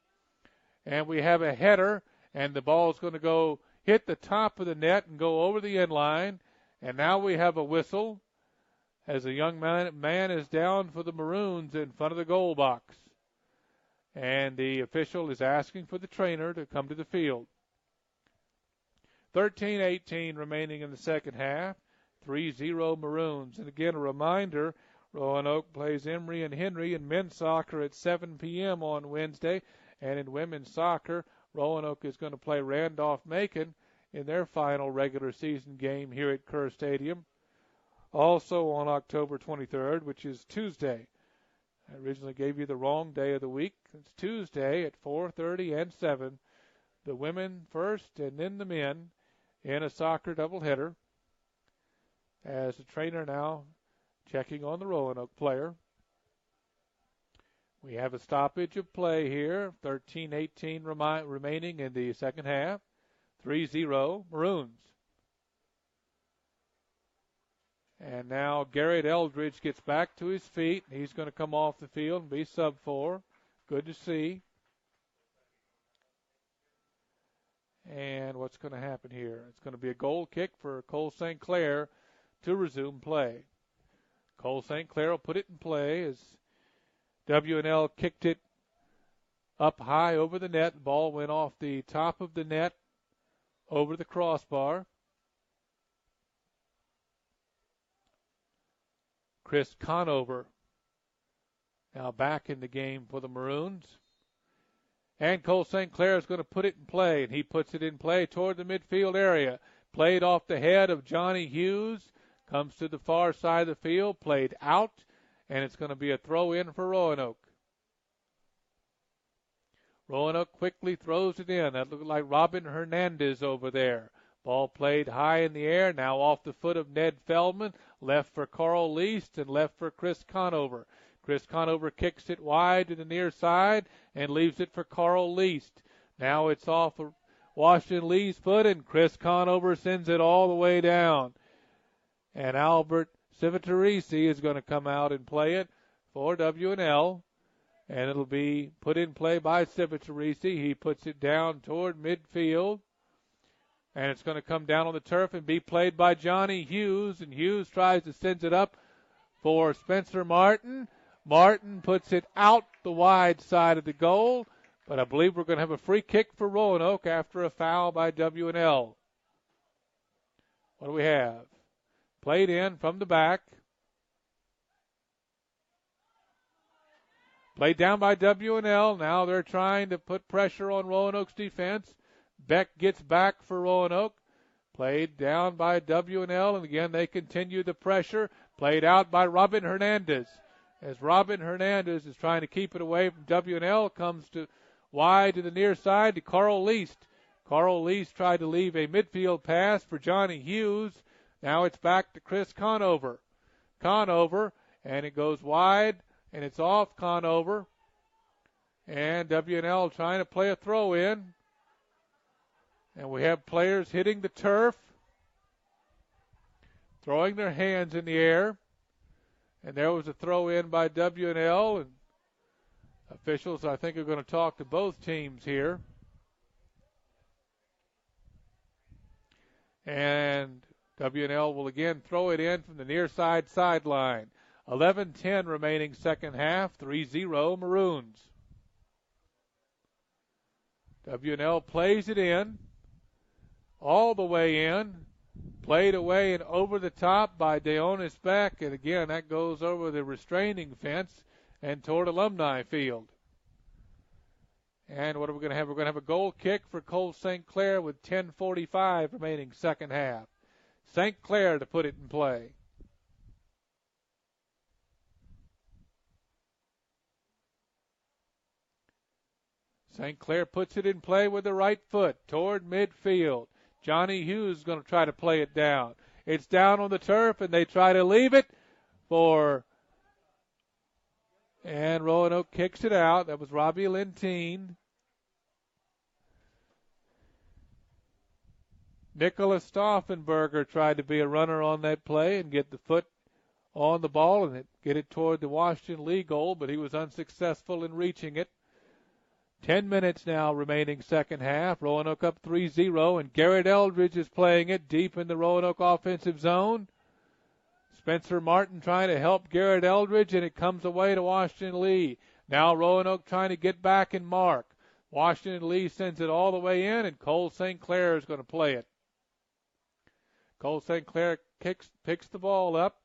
and we have a header, and the ball is going to go hit the top of the net and go over the end line. And now we have a whistle as a young man is down for the Maroons in front of the goal box. And the official is asking for the trainer to come to the field. 13-18 remaining in the second half. 3-0 Maroons. And again, a reminder, Roanoke plays Emory and Henry in men's soccer at 7 p.m. on Wednesday. And in women's soccer, Roanoke is going to play Randolph-Macon in their final regular season game here at Kerr Stadium. Also on October 23rd, which is Tuesday. I originally gave you the wrong day of the week. It's Tuesday at 4:30 and 7. The women first and then the men in a soccer doubleheader. As the trainer now checking on the Roanoke player. We have a stoppage of play here. 13-18 remaining in the second half. 3-0 Maroons. And now Garrett Eldridge gets back to his feet. He's going to come off the field and be sub 4. Good to see. And what's going to happen here? It's going to be a goal kick for Cole St. Clair to resume play. Cole St. Clair will put it in play as W&L kicked it up high over the net. The ball went off the top of the net over the crossbar. Chris Conover now back in the game for the Maroons. And Cole St. Clair is going to put it in play, and he puts it in play toward the midfield area. Played off the head of Johnny Hughes. Comes to the far side of the field, played out, and it's going to be a throw in for Roanoke. Roanoke quickly throws it in. That looked like Robin Hernandez over there. Ball played high in the air, now off the foot of Ned Feldman. Left for Carl Least and left for Chris Conover. Chris Conover kicks it wide to the near side and leaves it for Carl Least. Now it's off of Washington Lee's foot, and Chris Conover sends it all the way down. And Albert Civitarese is going to come out and play it for W&L. And it'll be put in play by Civitarese. He puts it down toward midfield. And it's going to come down on the turf and be played by Johnny Hughes. And Hughes tries to send it up for Spencer Martin. Martin puts it out the wide side of the goal. But I believe we're going to have a free kick for Roanoke after a foul by W&L. What do we have? Played in from the back. Played down by W&L. Now they're trying to put pressure on Roanoke's defense. Beck gets back for Roanoke. Played down by W&L, and again they continue the pressure. Played out by Robin Hernandez. As Robin Hernandez is trying to keep it away from W&L, comes to wide to the near side to Carl Least. Carl Lease tried to leave a midfield pass for Johnny Hughes. Now it's back to Chris Conover. Conover, and it goes wide, and it's off Conover. And W&L trying to play a throw in. And we have players hitting the turf, throwing their hands in the air. And there was a throw in by W&L. And officials, I think, are going to talk to both teams here. And W&L will again throw it in from the near side sideline. 11:10 remaining second half, 3-0 Maroons. W&L plays it in, all the way in, played away and over the top by Deonis Beck, and again that goes over the restraining fence and toward Alumni Field. And what are we going to have? We're going to have a goal kick for Cole St. Clair with 10:45 remaining second half. St. Clair to put it in play. St. Clair puts it in play with the right foot toward midfield. Johnny Hughes is going to try to play it down. It's down on the turf, and they try to leave it and Roanoke kicks it out. That was Robbie Lentine. Nicholas Stauffenberger tried to be a runner on that play and get the foot on the ball and get it toward the Washington Lee goal, but he was unsuccessful in reaching it. 10 minutes now remaining second half. Roanoke up 3-0, and Garrett Eldridge is playing it deep in the Roanoke offensive zone. Spencer Martin trying to help Garrett Eldridge, and it comes away to Washington Lee. Now Roanoke trying to get back and mark. Washington Lee sends it all the way in, and Cole St. Clair is going to play it. Cole St. Clair picks the ball up,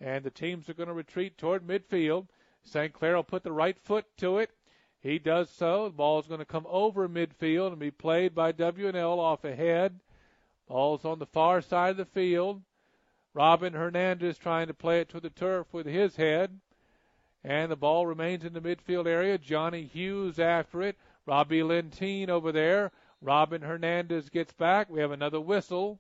and the teams are going to retreat toward midfield. St. Clair will put the right foot to it. He does so. The ball is going to come over midfield and be played by W&L off ahead. Ball's on the far side of the field. Robin Hernandez trying to play it to the turf with his head. And the ball remains in the midfield area. Johnny Hughes after it. Robbie Lentine over there. Robin Hernandez gets back. We have another whistle.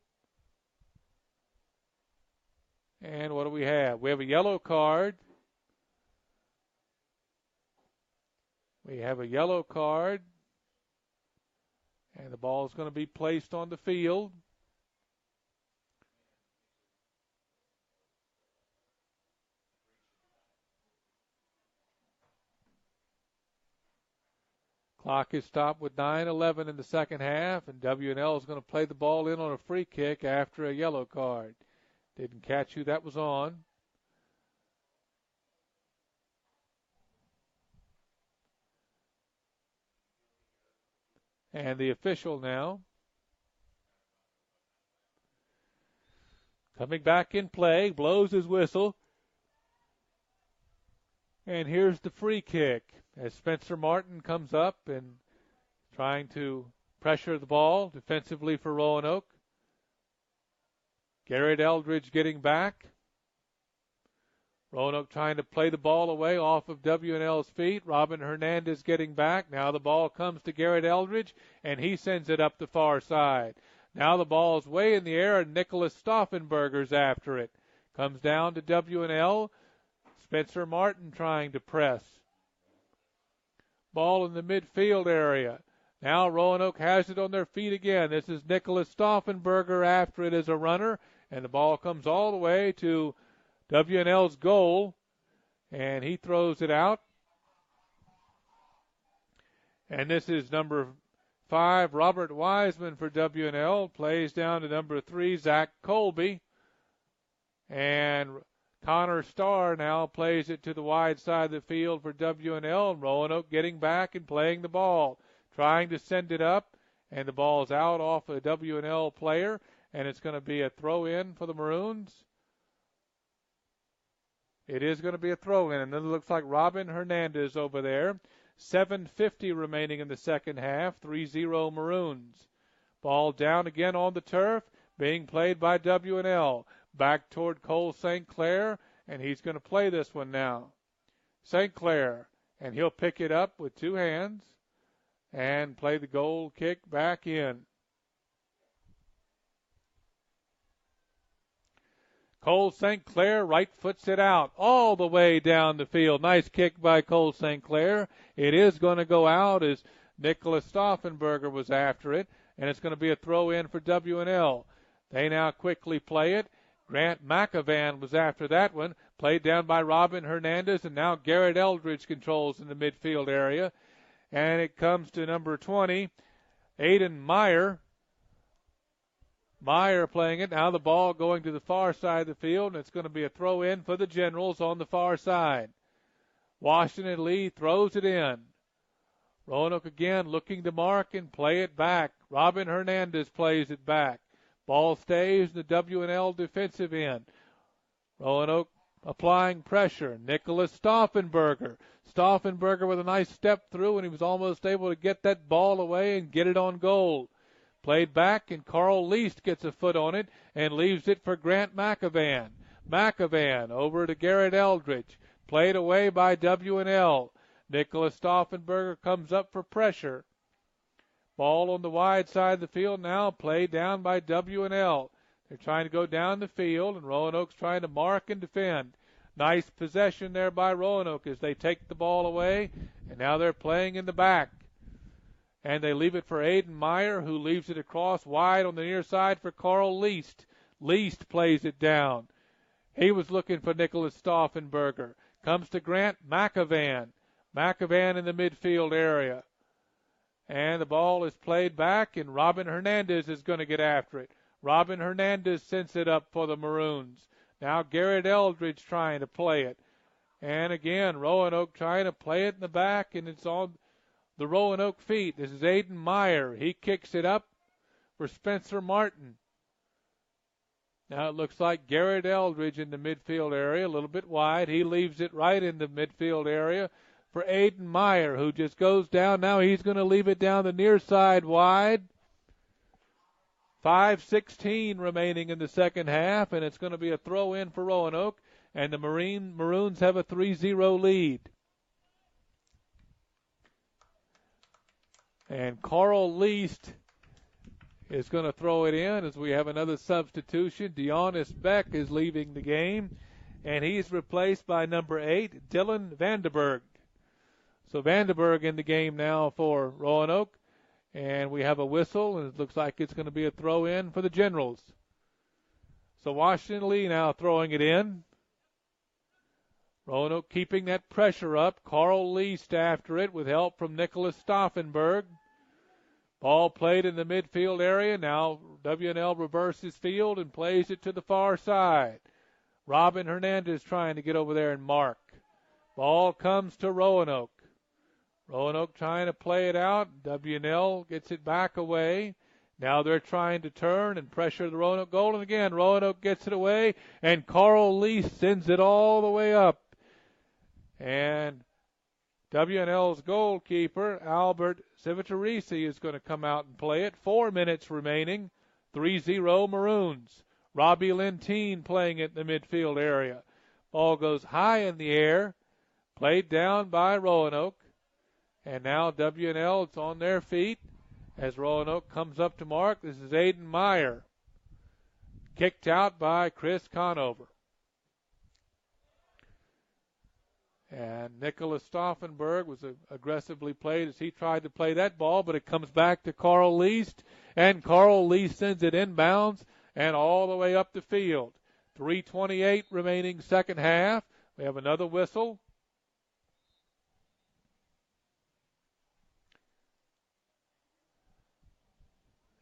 And what do we have? We have a yellow card. We have a yellow card, and the ball is going to be placed on the field. Clock is stopped with 9:11 in the second half, and W&L is going to play the ball in on a free kick after a yellow card. Didn't catch who that was on. And the official now coming back in play, blows his whistle. And here's the free kick as Spencer Martin comes up and trying to pressure the ball defensively for Roanoke. Garrett Eldridge getting back. Roanoke trying to play the ball away off of W&L's feet. Robin Hernandez getting back. Now the ball comes to Garrett Eldridge, and he sends it up the far side. Now the ball is way in the air, and Nicholas Stauffenberger's after it. Comes down to W&L. Spencer Martin trying to press. Ball in the midfield area. Now Roanoke has it on their feet again. This is Nicholas Stauffenberger after it as a runner, and the ball comes all the way to W&L's goal, and he throws it out. And this is number 5, Robert Wiseman for W&L, plays down to number 3, Zach Colby. And Connor Starr now plays it to the wide side of the field for W&L, and Roanoke getting back and playing the ball, trying to send it up, and the ball's out off a W&L player, and it's going to be a throw-in for the Maroons. It is going to be a throw-in, and then it looks like Robin Hernandez over there. 7:50 remaining in the second half, 3-0 Maroons. Ball down again on the turf, being played by W&L. Back toward Cole St. Clair, and he's going to play this one now. St. Clair, and he'll pick it up with two hands. and play the goal kick back in. Cole St. Clair right foots it out all the way down the field. Nice kick by Cole St. Clair. It is going to go out as Nicholas Stauffenberger was after it, and it's going to be a throw in for W&L. They now quickly play it. Grant McAvan was after that one. Played down by Robin Hernandez, and now Garrett Eldridge controls in the midfield area. And it comes to number 20, Aiden Meyer. Meyer playing it. Now the ball going to the far side of the field, and it's going to be a throw in for the Generals on the far side. Washington Lee throws it in. Roanoke again looking to mark and play it back. Robin Hernandez plays it back. Ball stays in the W&L defensive end. Roanoke applying pressure. Nicholas Stauffenberger. Stauffenberger with a nice step through, and he was almost able to get that ball away and get it on goal. Played back, and Carl Least gets a foot on it and leaves it for Grant McAvan. McAvan over to Garrett Eldridge. Played away by W&L. Nicholas Stauffenberger comes up for pressure. Ball on the wide side of the field now, played down by W&L. They're trying to go down the field, and Roanoke's trying to mark and defend. Nice possession there by Roanoke as they take the ball away, and now they're playing in the back. And they leave it for Aiden Meyer, who leaves it across wide on the near side for Carl Least. Least plays it down. He was looking for Nicholas Stauffenberger. Comes to Grant McAvan. McAvan in the midfield area. And the ball is played back, and Robin Hernandez is going to get after it. Robin Hernandez sends it up for the Maroons. Now Garrett Eldridge trying to play it. And again, Roanoke trying to play it in the back, and it's on the Roanoke feet. This is Aiden Meyer. He kicks it up for Spencer Martin. Now it looks like Garrett Eldridge in the midfield area, a little bit wide. He leaves it right in the midfield area for Aiden Meyer, who just goes down. Now he's going to leave it down the near side wide. 5:16 remaining in the second half, and it's going to be a throw in for Roanoke, and the Maroons have a 3-0 lead. And Carl Least is going to throw it in as we have another substitution. Deonis Beck is leaving the game, and he's replaced by number 8, Dylan Vanderberg. So Vanderberg in the game now for Roanoke, and we have a whistle, and it looks like it's going to be a throw in for the Generals. So Washington Lee now throwing it in. Roanoke keeping that pressure up. Carl Least after it with help from Nicholas Stauffenberg. Ball played in the midfield area. Now W&L reverses field and plays it to the far side. Robin Hernandez trying to get over there and mark. Ball comes to Roanoke. Roanoke trying to play it out. W&L gets it back away. Now they're trying to turn and pressure the Roanoke goal. And again, Roanoke gets it away, and Carl Least sends it all the way up. And W&L's goalkeeper, Albert Civitarese, is going to come out and play it. 4 minutes remaining. 3-0 Maroons. Robbie Lentine playing it in the midfield area. Ball goes high in the air. Played down by Roanoke. And now W&L, it's on their feet as Roanoke comes up to mark. This is Aiden Meyer. Kicked out by Chris Conover. And Nicholas Stauffenberg was aggressively played as he tried to play that ball, but it comes back to Carl Least, and Carl Least sends it inbounds and all the way up the field. 3:28 remaining second half. We have another whistle.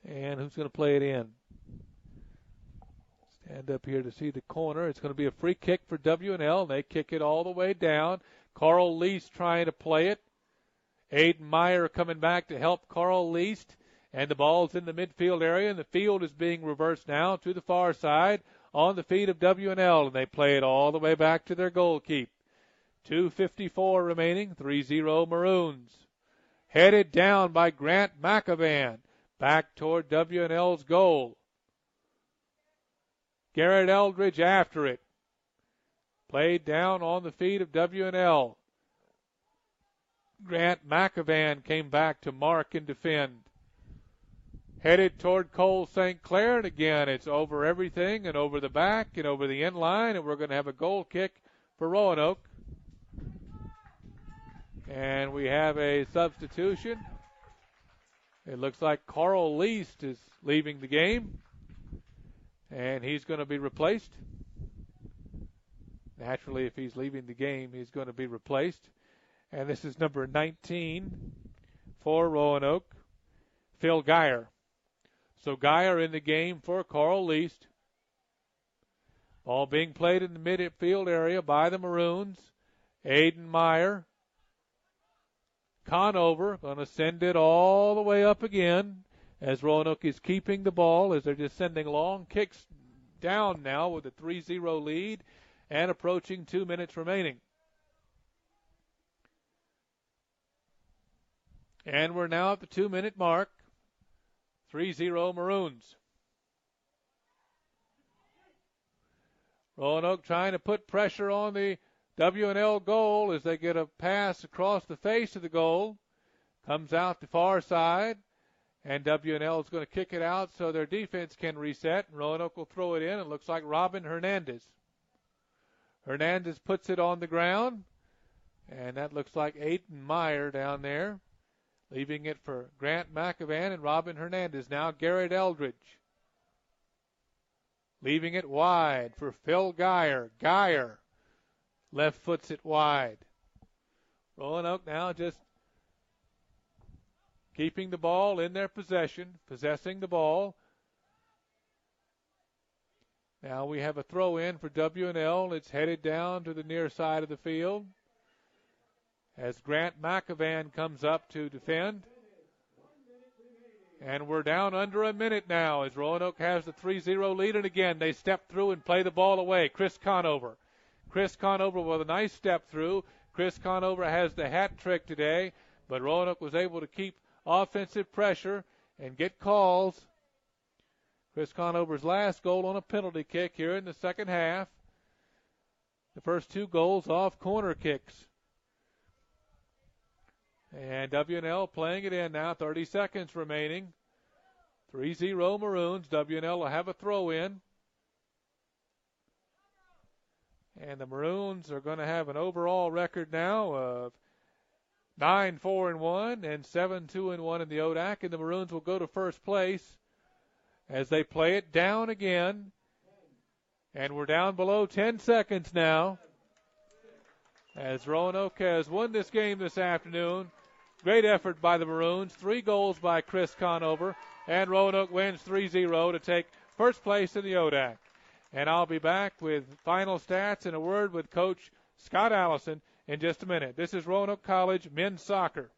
And who's going to play it in? Stand up here to see the corner. It's going to be a free kick for W&L. They kick it all the way down. Carl Least trying to play it. Aiden Meyer coming back to help Carl Least. And the ball's in the midfield area, and the field is being reversed now to the far side on the feet of W&L, and they play it all the way back to their goal keep. 2:54 remaining, 3-0 Maroons. Headed down by Grant McAvan. Back toward W&L's goal. Garrett Eldridge after it. Played down on the feet of W&L. Grant McEvan came back to mark and defend. Headed toward Cole St. Clair, and again it's over everything and over the back and over the end line, and we're going to have a goal kick for Roanoke. And we have a substitution. It looks like Carl Least is leaving the game, and he's going to be replaced. Naturally, if he's leaving the game, he's going to be replaced. And this is number 19 for Roanoke, Phil Geyer. So Geyer in the game for Carl Least. Ball being played in the midfield area by the Maroons. Aiden Meyer. Conover going to send it all the way up again as Roanoke is keeping the ball as they're just sending long kicks down now with a 3-0 lead and approaching 2 minutes remaining. And we're now at the 2-minute mark. 3-0 Maroons. Roanoke trying to put pressure on the W&L goal as they get a pass across the face of the goal. Comes out the far side, and W&L is going to kick it out so their defense can reset. And Roanoke will throw it in. It looks like Robin Hernandez. Hernandez puts it on the ground, and that looks like Aiden Meyer down there. Leaving it for Grant McEvan and Robin Hernandez. Now Garrett Eldridge. Leaving it wide for Phil Geyer. Geyer left foots it wide. Roanoke now just keeping the ball in their possession, possessing the ball. Now we have a throw in for W&L. It's headed down to the near side of the field as Grant McEvan comes up to defend. And we're down under a minute now as Roanoke has the 3-0 lead. And again, they step through and play the ball away. Chris Conover. Chris Conover with a nice step through. Chris Conover has the hat trick today, but Roanoke was able to keep offensive pressure and get calls. Chris Conover's last goal on a penalty kick here in the second half. The first 2 goals off corner kicks. And W&L playing it in now, 30 seconds remaining. 3-0 Maroons. W&L will have a throw in. And the Maroons are going to have an overall record now of 9-4-1 and 7-2-1 in the ODAC. And the Maroons will go to first place as they play it down again. And we're down below 10 seconds now as Roanoke has won this game this afternoon. Great effort by the Maroons. 3 goals by Chris Conover. And Roanoke wins 3-0 to take first place in the ODAC. And I'll be back with final stats and a word with Coach Scott Allison in just a minute. This is Roanoke College men's soccer.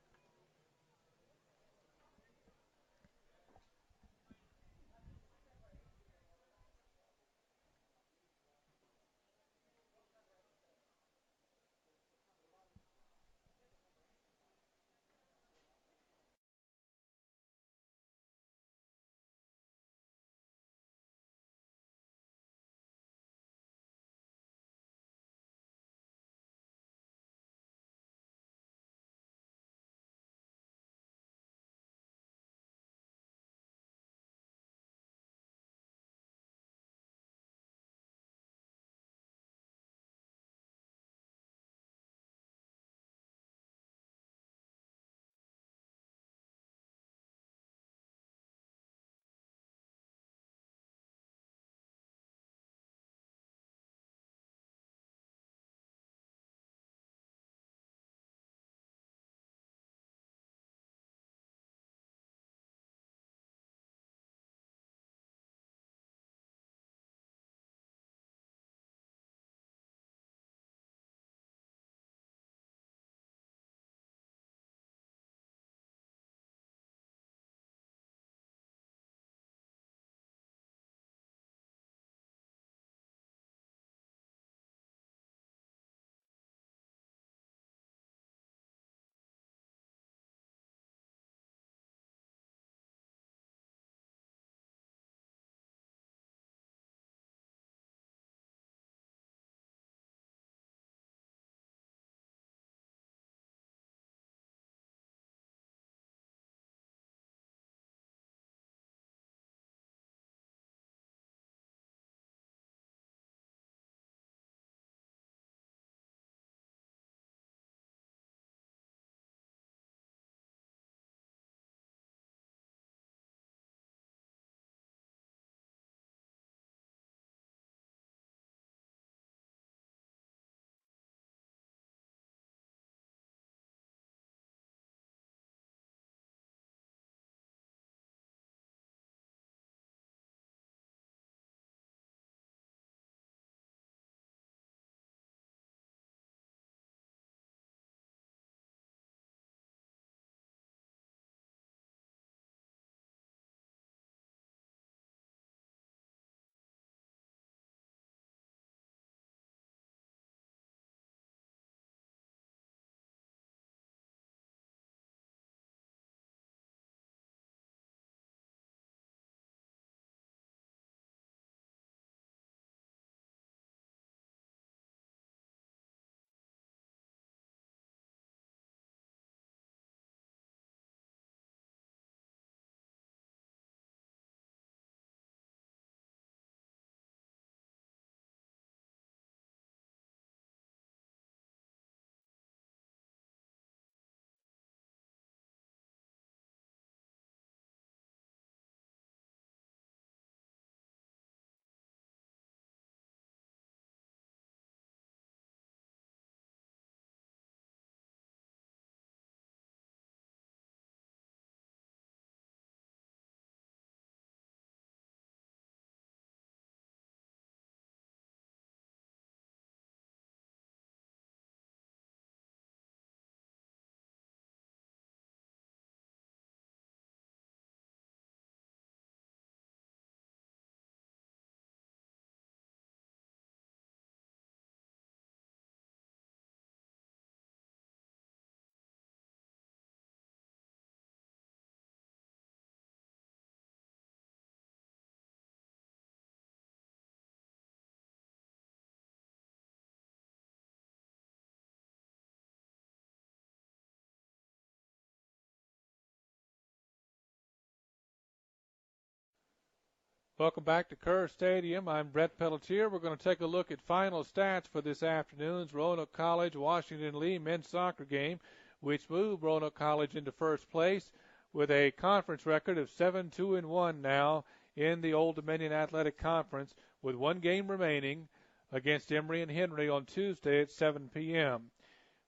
Welcome back to Kerr Stadium. I'm Brett Pelletier. We're going to take a look at final stats for this afternoon's Roanoke College Washington Lee men's soccer game, which moved Roanoke College into first place with a conference record of 7-2-1 now in the Old Dominion Athletic Conference, with one game remaining against Emory and Henry on Tuesday at 7 p.m.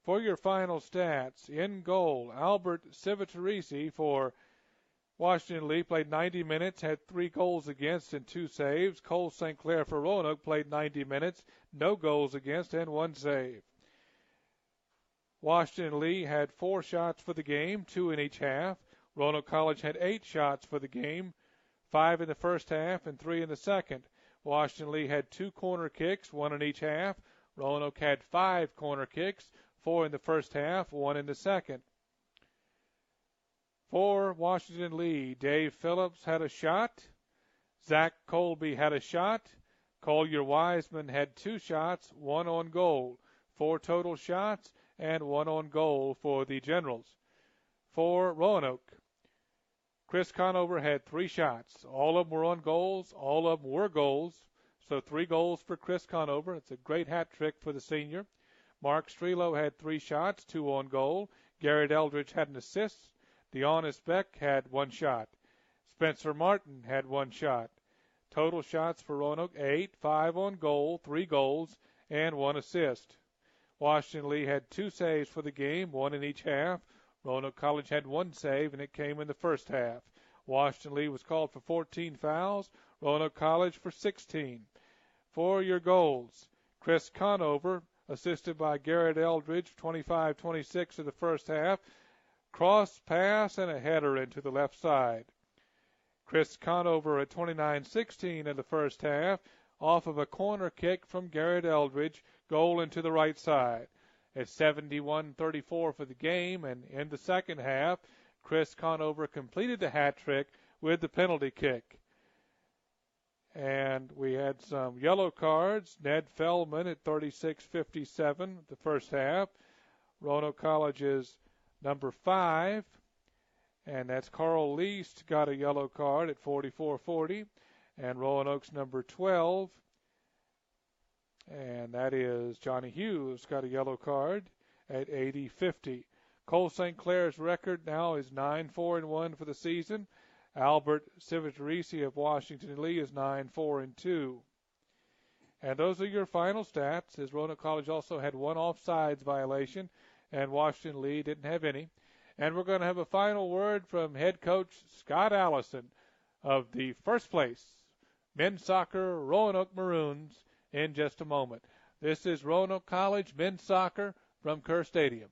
For your final stats, in goal, Albert Civitarese for Washington Lee played 90 minutes, had 3 goals against and 2 saves. Cole St. Clair for Roanoke played 90 minutes, no goals against and 1 save. Washington Lee had 4 shots for the game, 2 in each half. Roanoke College had 8 shots for the game, 5 in the first half and 3 in the second. Washington Lee had 2 corner kicks, 1 in each half. Roanoke had 5 corner kicks, 4 in the first half, 1 in the second. For Washington Lee, Dave Phillips had a shot. Zach Colby had a shot. Collier Wiseman had 2 shots, 1 on goal. 4 total shots and 1 on goal for the Generals. For Roanoke, Chris Conover had 3 shots. All of them were on goals. All of them were goals. So 3 goals for Chris Conover. It's a great hat trick for the senior. Mark Strelo had 3 shots, 2 on goal. Garrett Eldridge had an assist. Deonis Beck had 1 shot. Spencer Martin had 1 shot. Total shots for Roanoke, 8, 5 on goal, 3 goals, and 1 assist. Washington Lee had 2 saves for the game, 1 in each half. Roanoke College had 1 save, and it came in the first half. Washington Lee was called for 14 fouls, Roanoke College for 16. For your goals, Chris Conover, assisted by Garrett Eldridge, 25-26 in the first half, cross pass and a header into the left side. Chris Conover at 29-16 in the first half, off of a corner kick from Garrett Eldridge, goal into the right side. At 71-34 for the game, and in the second half, Chris Conover completed the hat trick with the penalty kick. And we had some yellow cards. Ned Feldman at 36-57 the first half. Roanoke College's number 5, and that's Carl Least, got a yellow card at 44-40, and Roanoke's number 12, and that is Johnny Hughes, got a yellow card at 80-50. Cole St. Clair's record now is 9-4-1 for the season. Albert Civitarese of Washington Lee is 9-4-2. And those are your final stats, as Roanoke College also had 1 offsides violation, and Washington Lee didn't have any. And we're going to have a final word from head coach Scott Allison of the first place men's soccer Roanoke Maroons in just a moment. This is Roanoke College men's soccer from Kerr Stadium.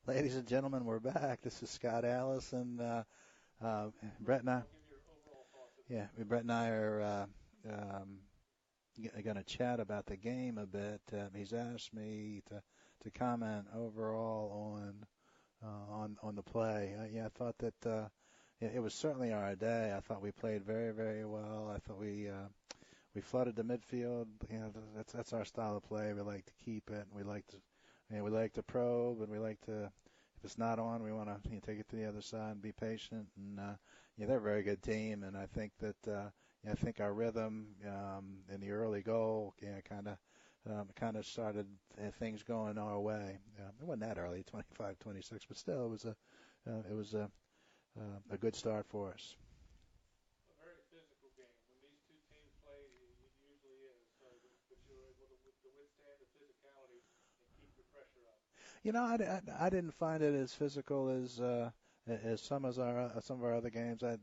Ladies and gentlemen, we're back. This is Scott Allison. Brett and I. Yeah, Brett and I are going to chat about the game a bit. He's asked me to comment overall on the play. I thought that it was certainly our day. I thought we played very, very well. I thought we flooded the midfield. That's our style of play. We like to keep it. We like to probe, and we like to. If it's not on, we want to take it to the other side and be patient. And they're a very good team, and I think that I think our rhythm in the early goal kind of started things going our way. It wasn't that early, 25-26, but still it was a good start for us. A very physical game. When these two teams play, it usually is. But you're able to withstand the physicality and keep the pressure up. I didn't find it as physical as some of our other games. I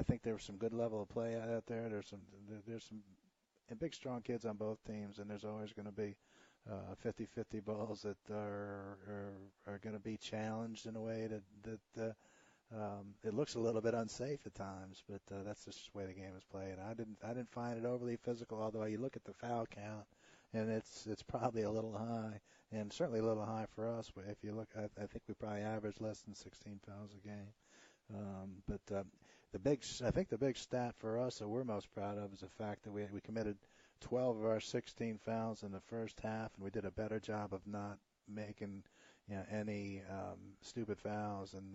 think there was some good level of play out there. There's some big, strong kids on both teams, and there's always going to be 50-50 balls that are going to be challenged in a way that it looks a little bit unsafe at times. But that's just the way the game is played. I didn't find it overly physical. Although you look at the foul count, and it's probably a little high, and certainly a little high for us. But if you look, I think we probably average less than 16 fouls a game. I think the big stat for us that we're most proud of is the fact that we committed 12 of our 16 fouls in the first half, and we did a better job of not making any stupid fouls in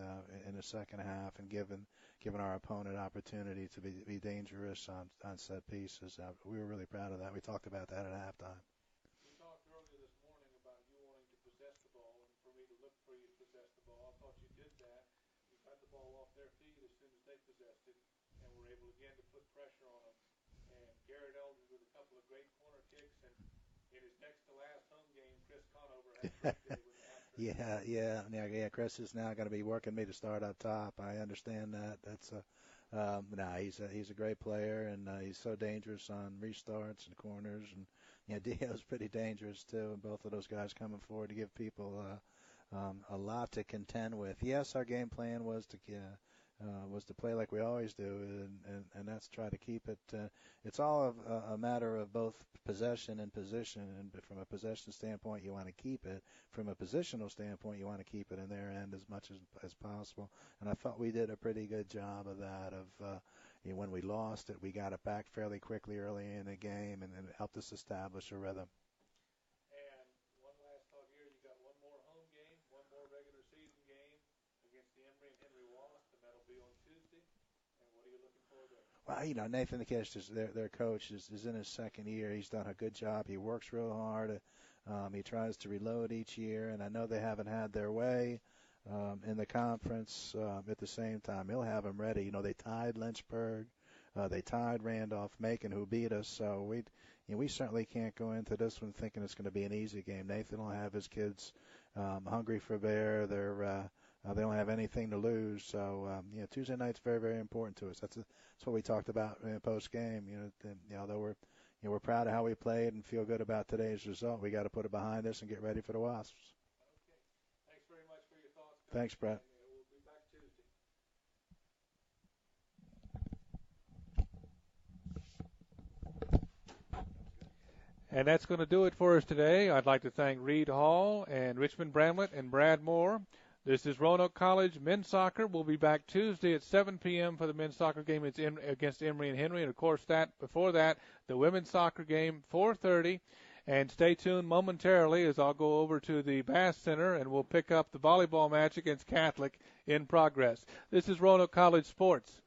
the second half, and giving our opponent opportunity to be dangerous on set pieces. We were really proud of that. We talked about that at halftime. We talked earlier this morning about you wanting to possess the ball, and for me to look for you to possess the ball. I thought you did that. You got the ball off their feet as soon as they possessed it, and were able again to put pressure on them. And Garrett Eldridge with a couple of great corner kicks, and in his next to last home game, Chris Conover had a great day with the hat-trick. Yeah. Chris is now going to be working me to start up top. I understand that. That's he's a great player, and he's so dangerous on restarts and corners, and Dio's pretty dangerous too. And both of those guys coming forward to give people a lot to contend with. Yes, our game plan was to play like we always do, and that's try to keep it. It's all a matter of both possession and position. And from a possession standpoint, you want to keep it. From a positional standpoint, you want to keep it in their end as much as possible. And I thought we did a pretty good job of that. When we lost it, we got it back fairly quickly early in the game, and it helped us establish a rhythm. And one last thought here: you got one more home game, one more regular season game against the Emory and Henry Wasp, and that'll be on Tuesday. And what are you looking for there? Well, Nathan Nikish, their coach, is in his second year. He's done a good job. He works real hard. He tries to reload each year, and I know they haven't had their way in the conference at the same time. He'll have them ready. They tied Lynchburg. They tied Randolph-Macon, who beat us. So we certainly can't go into this one thinking it's going to be an easy game. Nathan will have his kids hungry for bear. They don't have anything to lose. So Tuesday night's very, very important to us. That's what we talked about post game. Although we're proud of how we played and feel good about today's result, we got to put it behind us and get ready for the Wasps. Okay. Thanks very much for your thoughts. Thanks, Brett. We'll be back Tuesday. And that's going to do it for us today. I'd like to thank Reed Hall and Richmond Bramlett and Brad Moore. This is Roanoke College men's soccer. We'll be back Tuesday at 7 p.m. for the men's soccer game. It's against Emory and Henry. And, of course, before that, the women's soccer game, 4:30. And stay tuned momentarily as I'll go over to the Bass Center and we'll pick up the volleyball match against Catholic in progress. This is Roanoke College Sports.